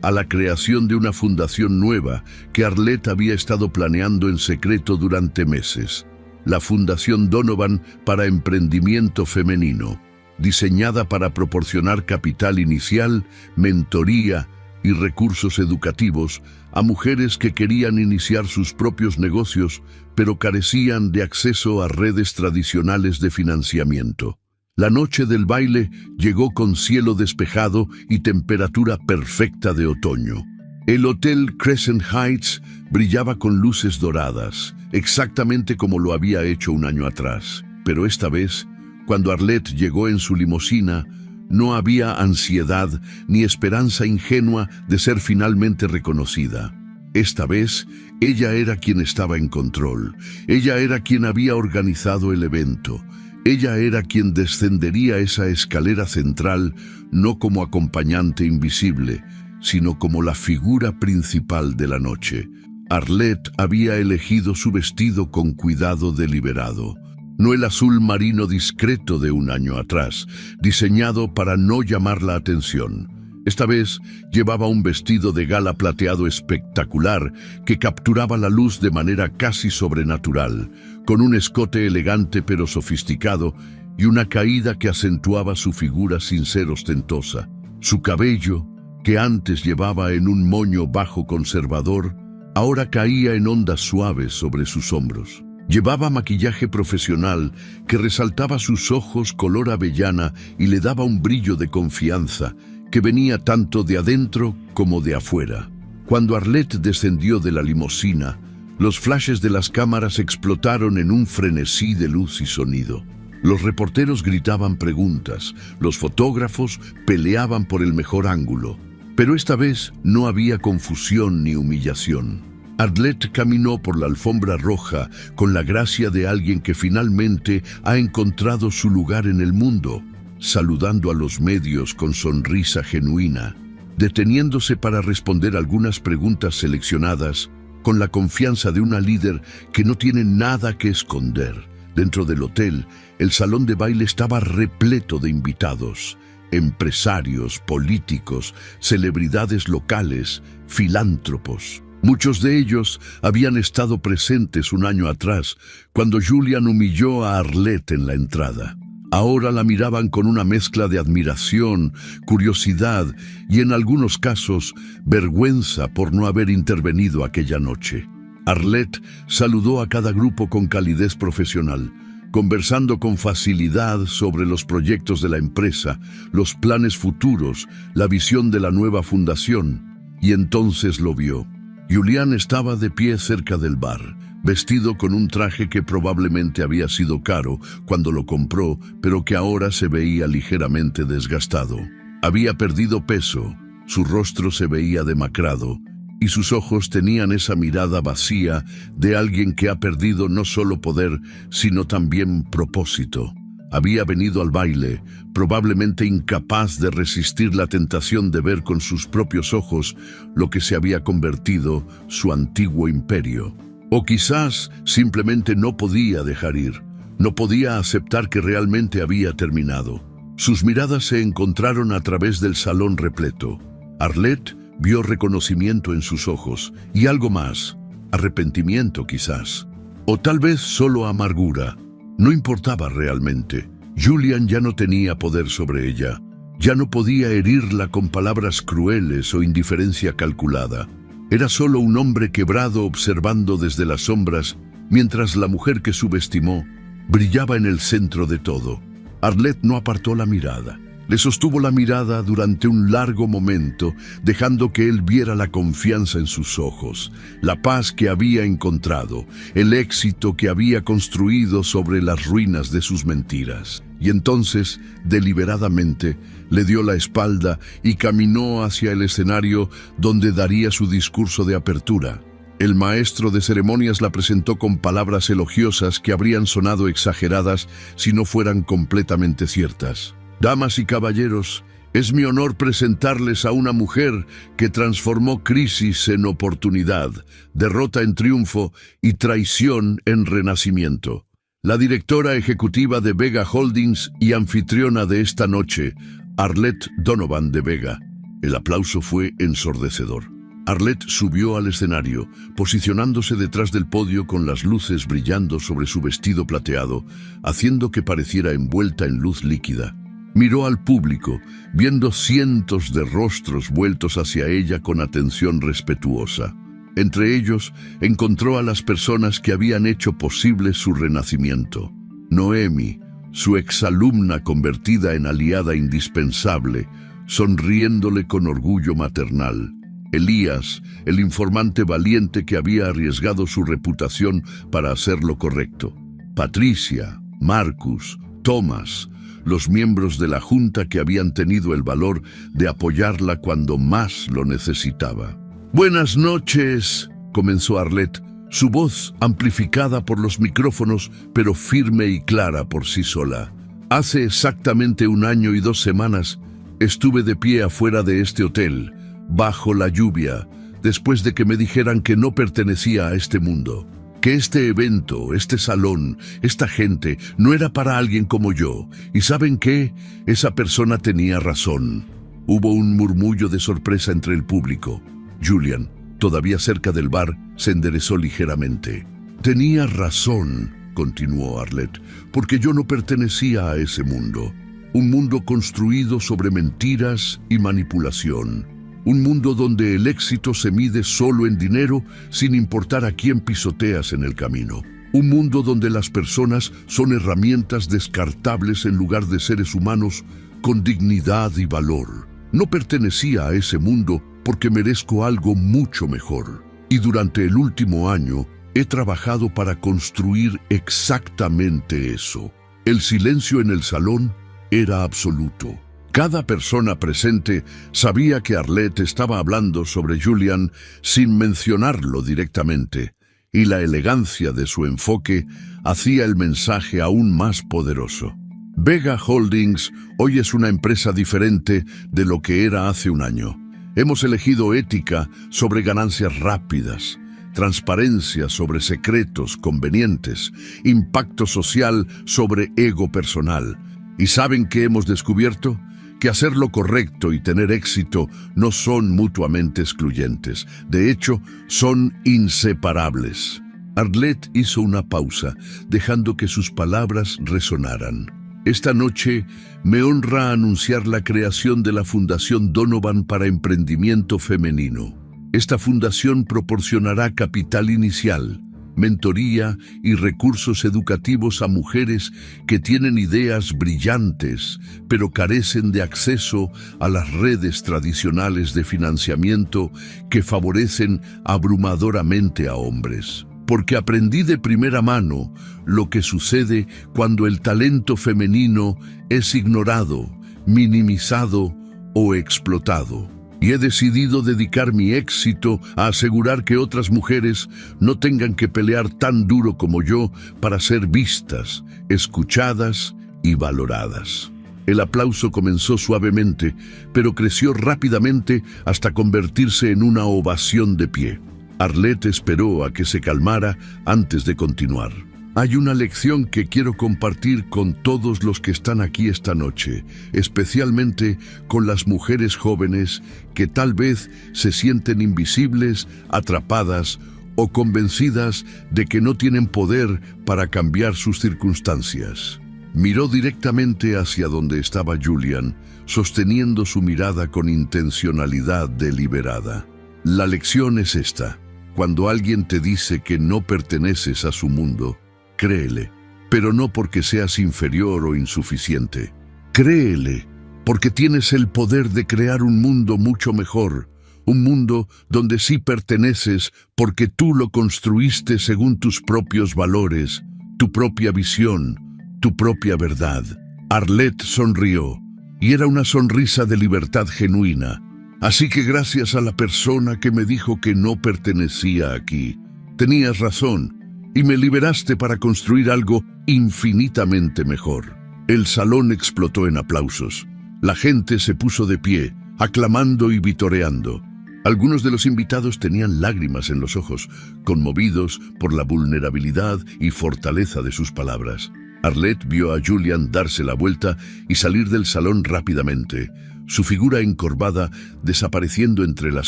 a la creación de una fundación nueva que Arlette había estado planeando en secreto durante meses. La Fundación Donovan para Emprendimiento Femenino, diseñada para proporcionar capital inicial, mentoría y recursos educativos a mujeres que querían iniciar sus propios negocios, pero carecían de acceso a redes tradicionales de financiamiento. La noche del baile llegó con cielo despejado y temperatura perfecta de otoño. El hotel Crescent Heights brillaba con luces doradas, exactamente como lo había hecho 1 año atrás. Pero esta vez, cuando Arlette llegó en su limusina, no había ansiedad ni esperanza ingenua de ser finalmente reconocida. Esta vez, ella era quien estaba en control. Ella era quien había organizado el evento. Ella era quien descendería esa escalera central no como acompañante invisible, sino como la figura principal de la noche. Arlette había elegido su vestido con cuidado deliberado. No el azul marino discreto de un año atrás, diseñado para no llamar la atención. Esta vez llevaba un vestido de gala plateado espectacular que capturaba la luz de manera casi sobrenatural, con un escote elegante pero sofisticado y una caída que acentuaba su figura sin ser ostentosa. Su cabello, que antes llevaba en un moño bajo conservador, ahora caía en ondas suaves sobre sus hombros. Llevaba maquillaje profesional que resaltaba sus ojos color avellana y le daba un brillo de confianza que venía tanto de adentro como de afuera. Cuando Arlette descendió de la limusina, los flashes de las cámaras explotaron en un frenesí de luz y sonido. Los reporteros gritaban preguntas, los fotógrafos peleaban por el mejor ángulo. Pero esta vez no había confusión ni humillación. Arlette caminó por la alfombra roja con la gracia de alguien que finalmente ha encontrado su lugar en el mundo, saludando a los medios con sonrisa genuina, deteniéndose para responder algunas preguntas seleccionadas con la confianza de una líder que no tiene nada que esconder. Dentro del hotel, el salón de baile estaba repleto de invitados, empresarios, políticos, celebridades locales, filántropos. Muchos de ellos habían estado presentes un año atrás, cuando Julian humilló a Arlette en la entrada. Ahora la miraban con una mezcla de admiración, curiosidad y, en algunos casos, vergüenza por no haber intervenido aquella noche. Arlette saludó a cada grupo con calidez profesional, conversando con facilidad sobre los proyectos de la empresa, los planes futuros, la visión de la nueva fundación. Y entonces lo vio. Julian estaba de pie cerca del bar, vestido con un traje que probablemente había sido caro cuando lo compró, pero que ahora se veía ligeramente desgastado. Había perdido peso, su rostro se veía demacrado, y sus ojos tenían esa mirada vacía de alguien que ha perdido no solo poder, sino también propósito. Había venido al baile, probablemente incapaz de resistir la tentación de ver con sus propios ojos lo que se había convertido su antiguo imperio. O quizás simplemente no podía dejar ir, no podía aceptar que realmente había terminado. Sus miradas se encontraron a través del salón repleto. Arlette vio reconocimiento en sus ojos y algo más, arrepentimiento quizás, o tal vez solo amargura. No importaba realmente. Julian ya no tenía poder sobre ella. Ya no podía herirla con palabras crueles o indiferencia calculada. Era solo un hombre quebrado observando desde las sombras, mientras la mujer que subestimó brillaba en el centro de todo. Arlette no apartó la mirada. Le sostuvo la mirada durante un largo momento, dejando que él viera la confianza en sus ojos, la paz que había encontrado, el éxito que había construido sobre las ruinas de sus mentiras. Y entonces, deliberadamente, le dio la espalda y caminó hacia el escenario donde daría su discurso de apertura. El maestro de ceremonias la presentó con palabras elogiosas que habrían sonado exageradas si no fueran completamente ciertas. Damas y caballeros, es mi honor presentarles a una mujer que transformó crisis en oportunidad, derrota en triunfo y traición en renacimiento. La directora ejecutiva de Vega Holdings y anfitriona de esta noche, Arlette Donovan de Vega. El aplauso fue ensordecedor. Arlette subió al escenario, posicionándose detrás del podio con las luces brillando sobre su vestido plateado, haciendo que pareciera envuelta en luz líquida. Miró al público, viendo cientos de rostros vueltos hacia ella con atención respetuosa. Entre ellos, encontró a las personas que habían hecho posible su renacimiento. Noemi, su exalumna convertida en aliada indispensable, sonriéndole con orgullo maternal. Elías, el informante valiente que había arriesgado su reputación para hacer lo correcto. Patricia, Marcus, Thomas, los miembros de la junta que habían tenido el valor de apoyarla cuando más lo necesitaba. Buenas noches, comenzó Arlette, su voz amplificada por los micrófonos, pero firme y clara por sí sola. Hace exactamente 1 año y 2 semanas estuve de pie afuera de este hotel, bajo la lluvia, después de que me dijeran que no pertenecía a este mundo, que este evento, este salón, esta gente no era para alguien como yo. ¿Y saben qué? Esa persona tenía razón. Hubo un murmullo de sorpresa entre el público. Julian, todavía cerca del bar, se enderezó ligeramente. Tenía razón, continuó Arlette, porque yo no pertenecía a ese mundo. Un mundo construido sobre mentiras y manipulación. Un mundo donde el éxito se mide solo en dinero, sin importar a quién pisoteas en el camino. Un mundo donde las personas son herramientas descartables en lugar de seres humanos con dignidad y valor. No pertenecía a ese mundo porque merezco algo mucho mejor. Y durante el último año he trabajado para construir exactamente eso. El silencio en el salón era absoluto. Cada persona presente sabía que Arlette estaba hablando sobre Julian sin mencionarlo directamente, y la elegancia de su enfoque hacía el mensaje aún más poderoso. Vega Holdings hoy es una empresa diferente de lo que era hace 1 año. Hemos elegido ética sobre ganancias rápidas, transparencia sobre secretos convenientes, impacto social sobre ego personal. ¿Y saben qué hemos descubierto? Que hacer lo correcto y tener éxito no son mutuamente excluyentes. De hecho, son inseparables. Arlette hizo una pausa, dejando que sus palabras resonaran. Esta noche me honra anunciar la creación de la Fundación Donovan para Emprendimiento Femenino. Esta fundación proporcionará capital inicial, mentoría y recursos educativos a mujeres que tienen ideas brillantes, pero carecen de acceso a las redes tradicionales de financiamiento que favorecen abrumadoramente a hombres. Porque aprendí de primera mano lo que sucede cuando el talento femenino es ignorado, minimizado o explotado. Y he decidido dedicar mi éxito a asegurar que otras mujeres no tengan que pelear tan duro como yo para ser vistas, escuchadas y valoradas. El aplauso comenzó suavemente, pero creció rápidamente hasta convertirse en una ovación de pie. Arlette esperó a que se calmara antes de continuar. Hay una lección que quiero compartir con todos los que están aquí esta noche, especialmente con las mujeres jóvenes que tal vez se sienten invisibles, atrapadas o convencidas de que no tienen poder para cambiar sus circunstancias. Miró directamente hacia donde estaba Julian, sosteniendo su mirada con intencionalidad deliberada. La lección es esta: cuando alguien te dice que no perteneces a su mundo, créele, pero no porque seas inferior o insuficiente. Créele, porque tienes el poder de crear un mundo mucho mejor, un mundo donde sí perteneces porque tú lo construiste según tus propios valores, tu propia visión, tu propia verdad. Arlette sonrió, y era una sonrisa de libertad genuina. Así que gracias a la persona que me dijo que no pertenecía aquí. Tenías razón. Y me liberaste para construir algo infinitamente mejor. El salón explotó en aplausos. La gente se puso de pie, aclamando y vitoreando. Algunos de los invitados tenían lágrimas en los ojos, conmovidos por la vulnerabilidad y fortaleza de sus palabras. Arlette vio a Julian darse la vuelta y salir del salón rápidamente, su figura encorvada desapareciendo entre las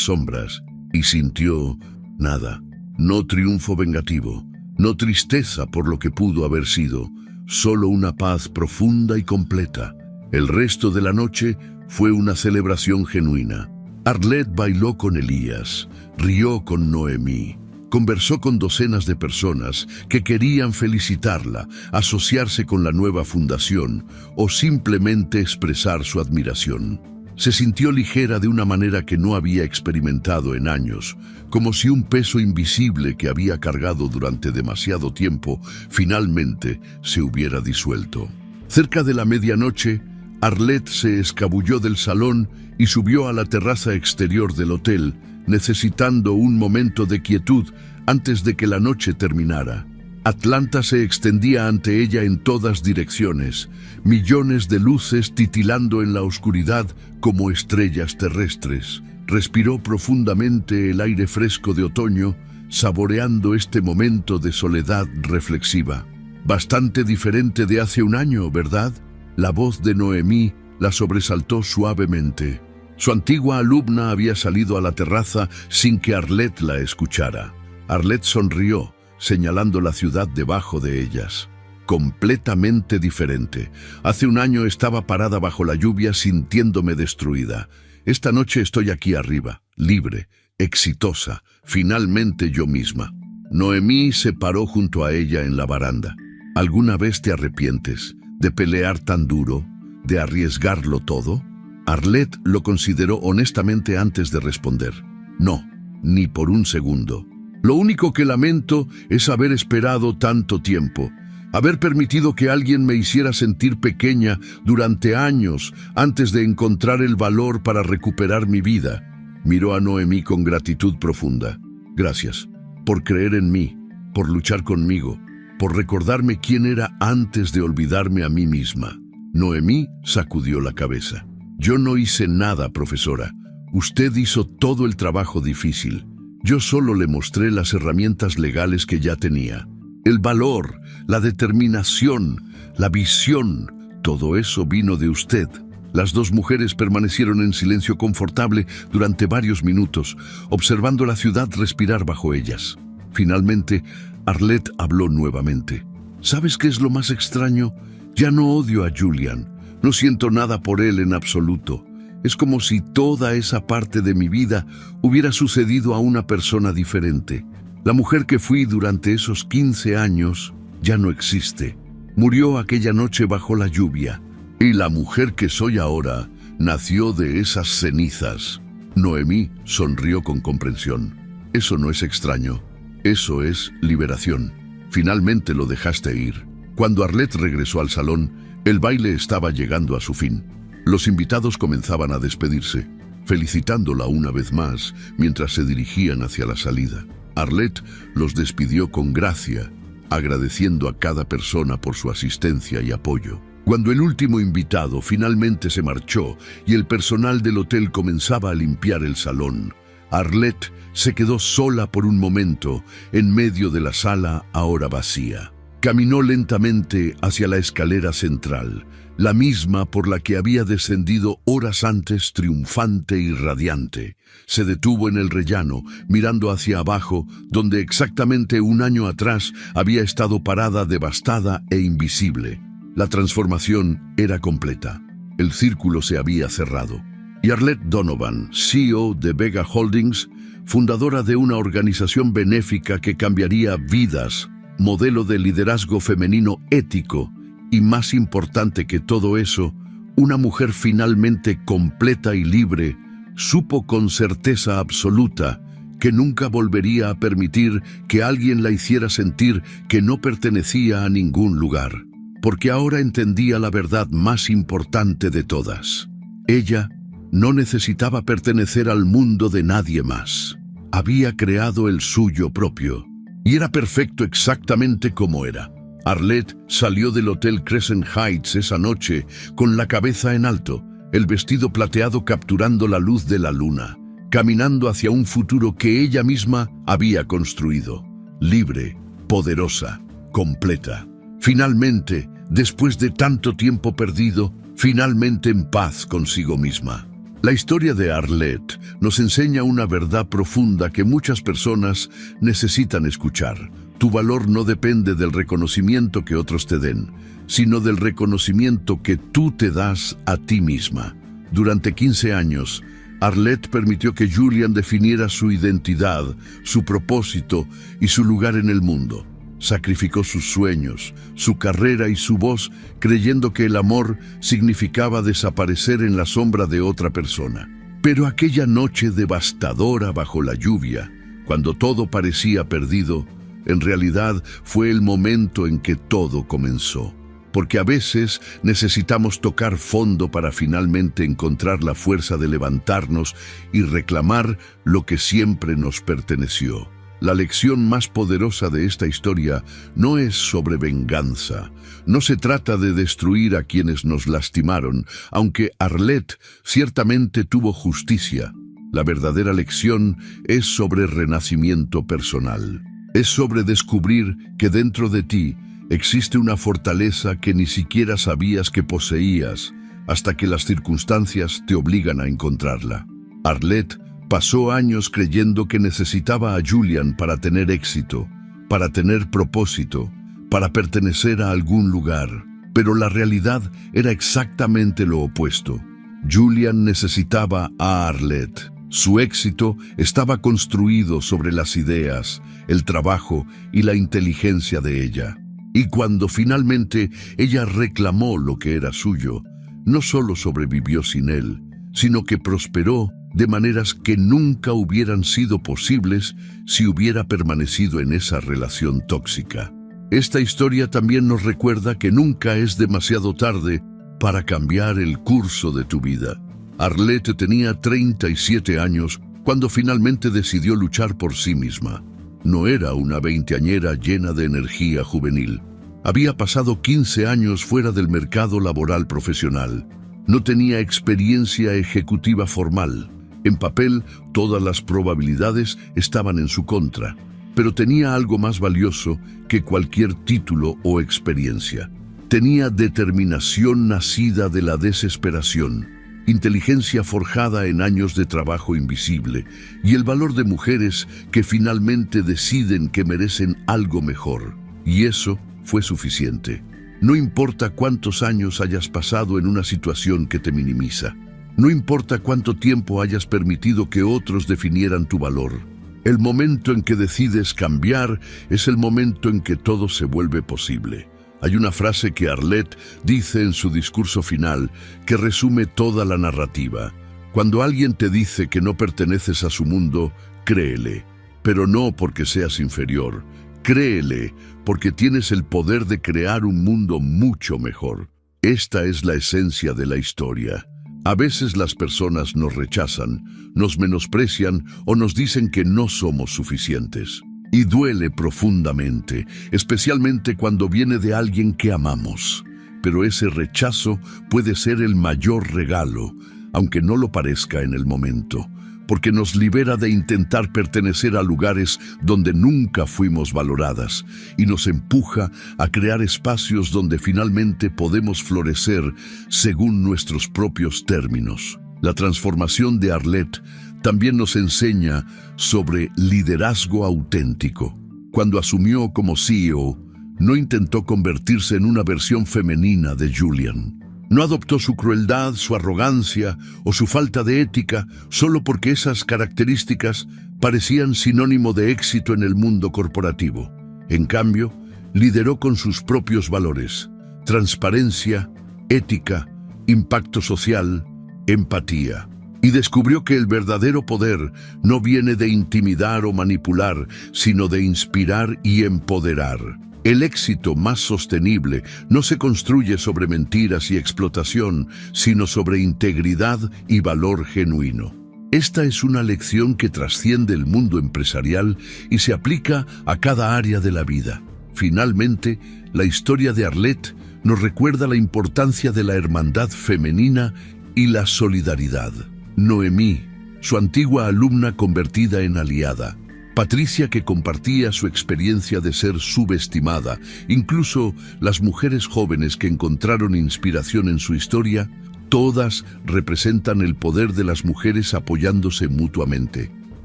sombras, y sintió nada, no triunfo vengativo. No tristeza por lo que pudo haber sido, solo una paz profunda y completa. El resto de la noche fue una celebración genuina. Arlette bailó con Elías, rió con Noemí, conversó con docenas de personas que querían felicitarla, asociarse con la nueva fundación o simplemente expresar su admiración. Se sintió ligera de una manera que no había experimentado en años, como si un peso invisible que había cargado durante demasiado tiempo finalmente se hubiera disuelto. Cerca de la medianoche, Arlette se escabulló del salón y subió a la terraza exterior del hotel, necesitando un momento de quietud antes de que la noche terminara. Atlanta se extendía ante ella en todas direcciones, millones de luces titilando en la oscuridad como estrellas terrestres. Respiró profundamente el aire fresco de otoño, saboreando este momento de soledad reflexiva. Bastante diferente de hace un año, ¿verdad? La voz de Noemí la sobresaltó suavemente. Su antigua alumna había salido a la terraza sin que Arlette la escuchara. Arlette sonrió, señalando la ciudad debajo de ellas. Completamente diferente. Hace un año estaba parada bajo la lluvia sintiéndome destruida. Esta noche estoy aquí arriba, libre, exitosa, finalmente yo misma. Noemí se paró junto a ella en la baranda. ¿Alguna vez te arrepientes de pelear tan duro, de arriesgarlo todo? Arlette lo consideró honestamente antes de responder. No, ni por un segundo. Lo único que lamento es haber esperado tanto tiempo, haber permitido que alguien me hiciera sentir pequeña durante años antes de encontrar el valor para recuperar mi vida. Miró a Noemí con gratitud profunda. Gracias, por creer en mí, por luchar conmigo, por recordarme quién era antes de olvidarme a mí misma. Noemí sacudió la cabeza. Yo no hice nada, profesora. Usted hizo todo el trabajo difícil. Yo solo le mostré las herramientas legales que ya tenía. El valor, la determinación, la visión, todo eso vino de usted. Las dos mujeres permanecieron en silencio confortable durante varios minutos, observando la ciudad respirar bajo ellas. Finalmente, Arlette habló nuevamente. ¿Sabes qué es lo más extraño? Ya no odio a Julian. No siento nada por él en absoluto. Es como si toda esa parte de mi vida hubiera sucedido a una persona diferente. La mujer que fui durante esos 15 años ya no existe. Murió aquella noche bajo la lluvia. Y la mujer que soy ahora nació de esas cenizas. Noemí sonrió con comprensión. Eso no es extraño. Eso es liberación. Finalmente lo dejaste ir. Cuando Arlette regresó al salón, el baile estaba llegando a su fin. Los invitados comenzaban a despedirse, felicitándola una vez más mientras se dirigían hacia la salida. Arlette los despidió con gracia, agradeciendo a cada persona por su asistencia y apoyo. Cuando el último invitado finalmente se marchó y el personal del hotel comenzaba a limpiar el salón, Arlette se quedó sola por un momento en medio de la sala ahora vacía. Caminó lentamente hacia la escalera central, la misma por la que había descendido horas antes triunfante y radiante. Se detuvo en el rellano, mirando hacia abajo, donde exactamente un año atrás había estado parada devastada e invisible. La transformación era completa. El círculo se había cerrado. Y Arlette Donovan, CEO de Vega Holdings, fundadora de una organización benéfica que cambiaría vidas, modelo de liderazgo femenino ético, y más importante que todo eso, una mujer finalmente completa y libre, supo con certeza absoluta que nunca volvería a permitir que alguien la hiciera sentir que no pertenecía a ningún lugar, porque ahora entendía la verdad más importante de todas. Ella no necesitaba pertenecer al mundo de nadie más. Había creado el suyo propio, y era perfecto exactamente como era. Arlette salió del Hotel Crescent Heights esa noche con la cabeza en alto, el vestido plateado capturando la luz de la luna, caminando hacia un futuro que ella misma había construido, libre, poderosa, completa. Finalmente, después de tanto tiempo perdido, finalmente en paz consigo misma. La historia de Arlette nos enseña una verdad profunda que muchas personas necesitan escuchar. Tu valor no depende del reconocimiento que otros te den, sino del reconocimiento que tú te das a ti misma. Durante 15 años, Arlette permitió que Julian definiera su identidad, su propósito y su lugar en el mundo. Sacrificó sus sueños, su carrera y su voz, creyendo que el amor significaba desaparecer en la sombra de otra persona. Pero aquella noche devastadora bajo la lluvia, cuando todo parecía perdido, en realidad fue el momento en que todo comenzó. porque a veces necesitamos tocar fondo para finalmente encontrar la fuerza de levantarnos y reclamar lo que siempre nos perteneció. La lección más poderosa de esta historia no es sobre venganza. No se trata de destruir a quienes nos lastimaron, aunque Arlette ciertamente tuvo justicia. La verdadera lección es sobre renacimiento personal. Es sobre descubrir que dentro de ti existe una fortaleza que ni siquiera sabías que poseías hasta que las circunstancias te obligan a encontrarla. Arlette pasó años creyendo que necesitaba a Julian para tener éxito, para tener propósito, para pertenecer a algún lugar. Pero la realidad era exactamente lo opuesto. Julian necesitaba a Arlette. Su éxito estaba construido sobre las ideas, el trabajo y la inteligencia de ella. Y cuando finalmente ella reclamó lo que era suyo, no solo sobrevivió sin él, sino que prosperó de maneras que nunca hubieran sido posibles si hubiera permanecido en esa relación tóxica. Esta historia también nos recuerda que nunca es demasiado tarde para cambiar el curso de tu vida. Arlette tenía 37 años cuando finalmente decidió luchar por sí misma. No era una veinteañera llena de energía juvenil. Había pasado 15 años fuera del mercado laboral profesional. No tenía experiencia ejecutiva formal. En papel, todas las probabilidades estaban en su contra, pero tenía algo más valioso que cualquier título o experiencia. Tenía determinación nacida de la desesperación, inteligencia forjada en años de trabajo invisible y el valor de mujeres que finalmente deciden que merecen algo mejor. Y eso fue suficiente. No importa cuántos años hayas pasado en una situación que te minimiza. No importa cuánto tiempo hayas permitido que otros definieran tu valor. El momento en que decides cambiar es el momento en que todo se vuelve posible. Hay una frase que Arlette dice en su discurso final que resume toda la narrativa. Cuando alguien te dice que no perteneces a su mundo, créele, pero no porque seas inferior. Créele porque tienes el poder de crear un mundo mucho mejor. Esta es la esencia de la historia. A veces las personas nos rechazan, nos menosprecian o nos dicen que no somos suficientes. Y duele profundamente, especialmente cuando viene de alguien que amamos. Pero ese rechazo puede ser el mayor regalo, aunque no lo parezca en el momento, porque nos libera de intentar pertenecer a lugares donde nunca fuimos valoradas y nos empuja a crear espacios donde finalmente podemos florecer según nuestros propios términos. La transformación de Arlette también nos enseña sobre liderazgo auténtico. Cuando asumió como CEO, no intentó convertirse en una versión femenina de Julian. No adoptó su crueldad, su arrogancia o su falta de ética solo porque esas características parecían sinónimo de éxito en el mundo corporativo. En cambio, lideró con sus propios valores: transparencia, ética, impacto social, empatía. Y descubrió que el verdadero poder no viene de intimidar o manipular, sino de inspirar y empoderar. El éxito más sostenible no se construye sobre mentiras y explotación, sino sobre integridad y valor genuino. Esta es una lección que trasciende el mundo empresarial y se aplica a cada área de la vida. Finalmente, la historia de Arlette nos recuerda la importancia de la hermandad femenina y la solidaridad. Noemí, su antigua alumna convertida en aliada. Patricia, que compartía su experiencia de ser subestimada. Incluso las mujeres jóvenes que encontraron inspiración en su historia, todas representan el poder de las mujeres apoyándose mutuamente.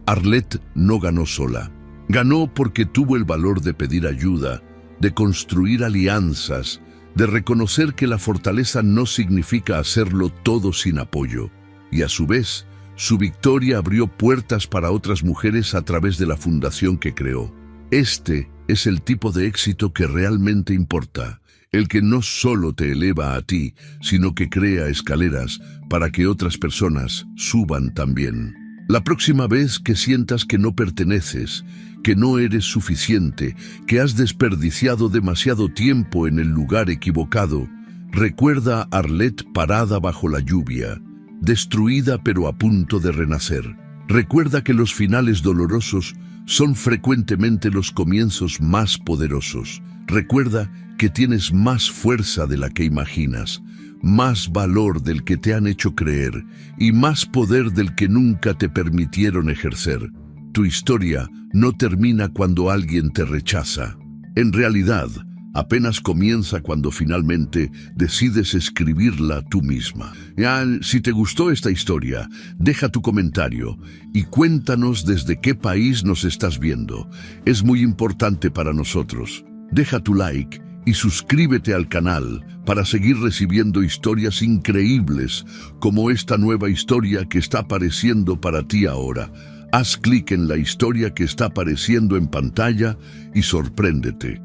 Arlette no ganó sola. Ganó porque tuvo el valor de pedir ayuda, de construir alianzas, de reconocer que la fortaleza no significa hacerlo todo sin apoyo. Y a su vez, su victoria abrió puertas para otras mujeres a través de la fundación que creó. Este es el tipo de éxito que realmente importa, el que no solo te eleva a ti, sino que crea escaleras para que otras personas suban también. La próxima vez que sientas que no perteneces, que no eres suficiente, que has desperdiciado demasiado tiempo en el lugar equivocado. Recuerda a Arlette parada bajo la lluvia, destruida pero a punto de renacer. Recuerda que los finales dolorosos son frecuentemente los comienzos más poderosos. Recuerda que tienes más fuerza de la que imaginas, más valor del que te han hecho creer y más poder del que nunca te permitieron ejercer. Tu historia no termina cuando alguien te rechaza. En realidad, apenas comienza cuando finalmente decides escribirla tú misma. Si te gustó esta historia, deja tu comentario y cuéntanos desde qué país nos estás viendo. Es muy importante para nosotros. Deja tu like y suscríbete al canal para seguir recibiendo historias increíbles como esta nueva historia que está apareciendo para ti ahora. Haz clic en la historia que está apareciendo en pantalla y sorpréndete.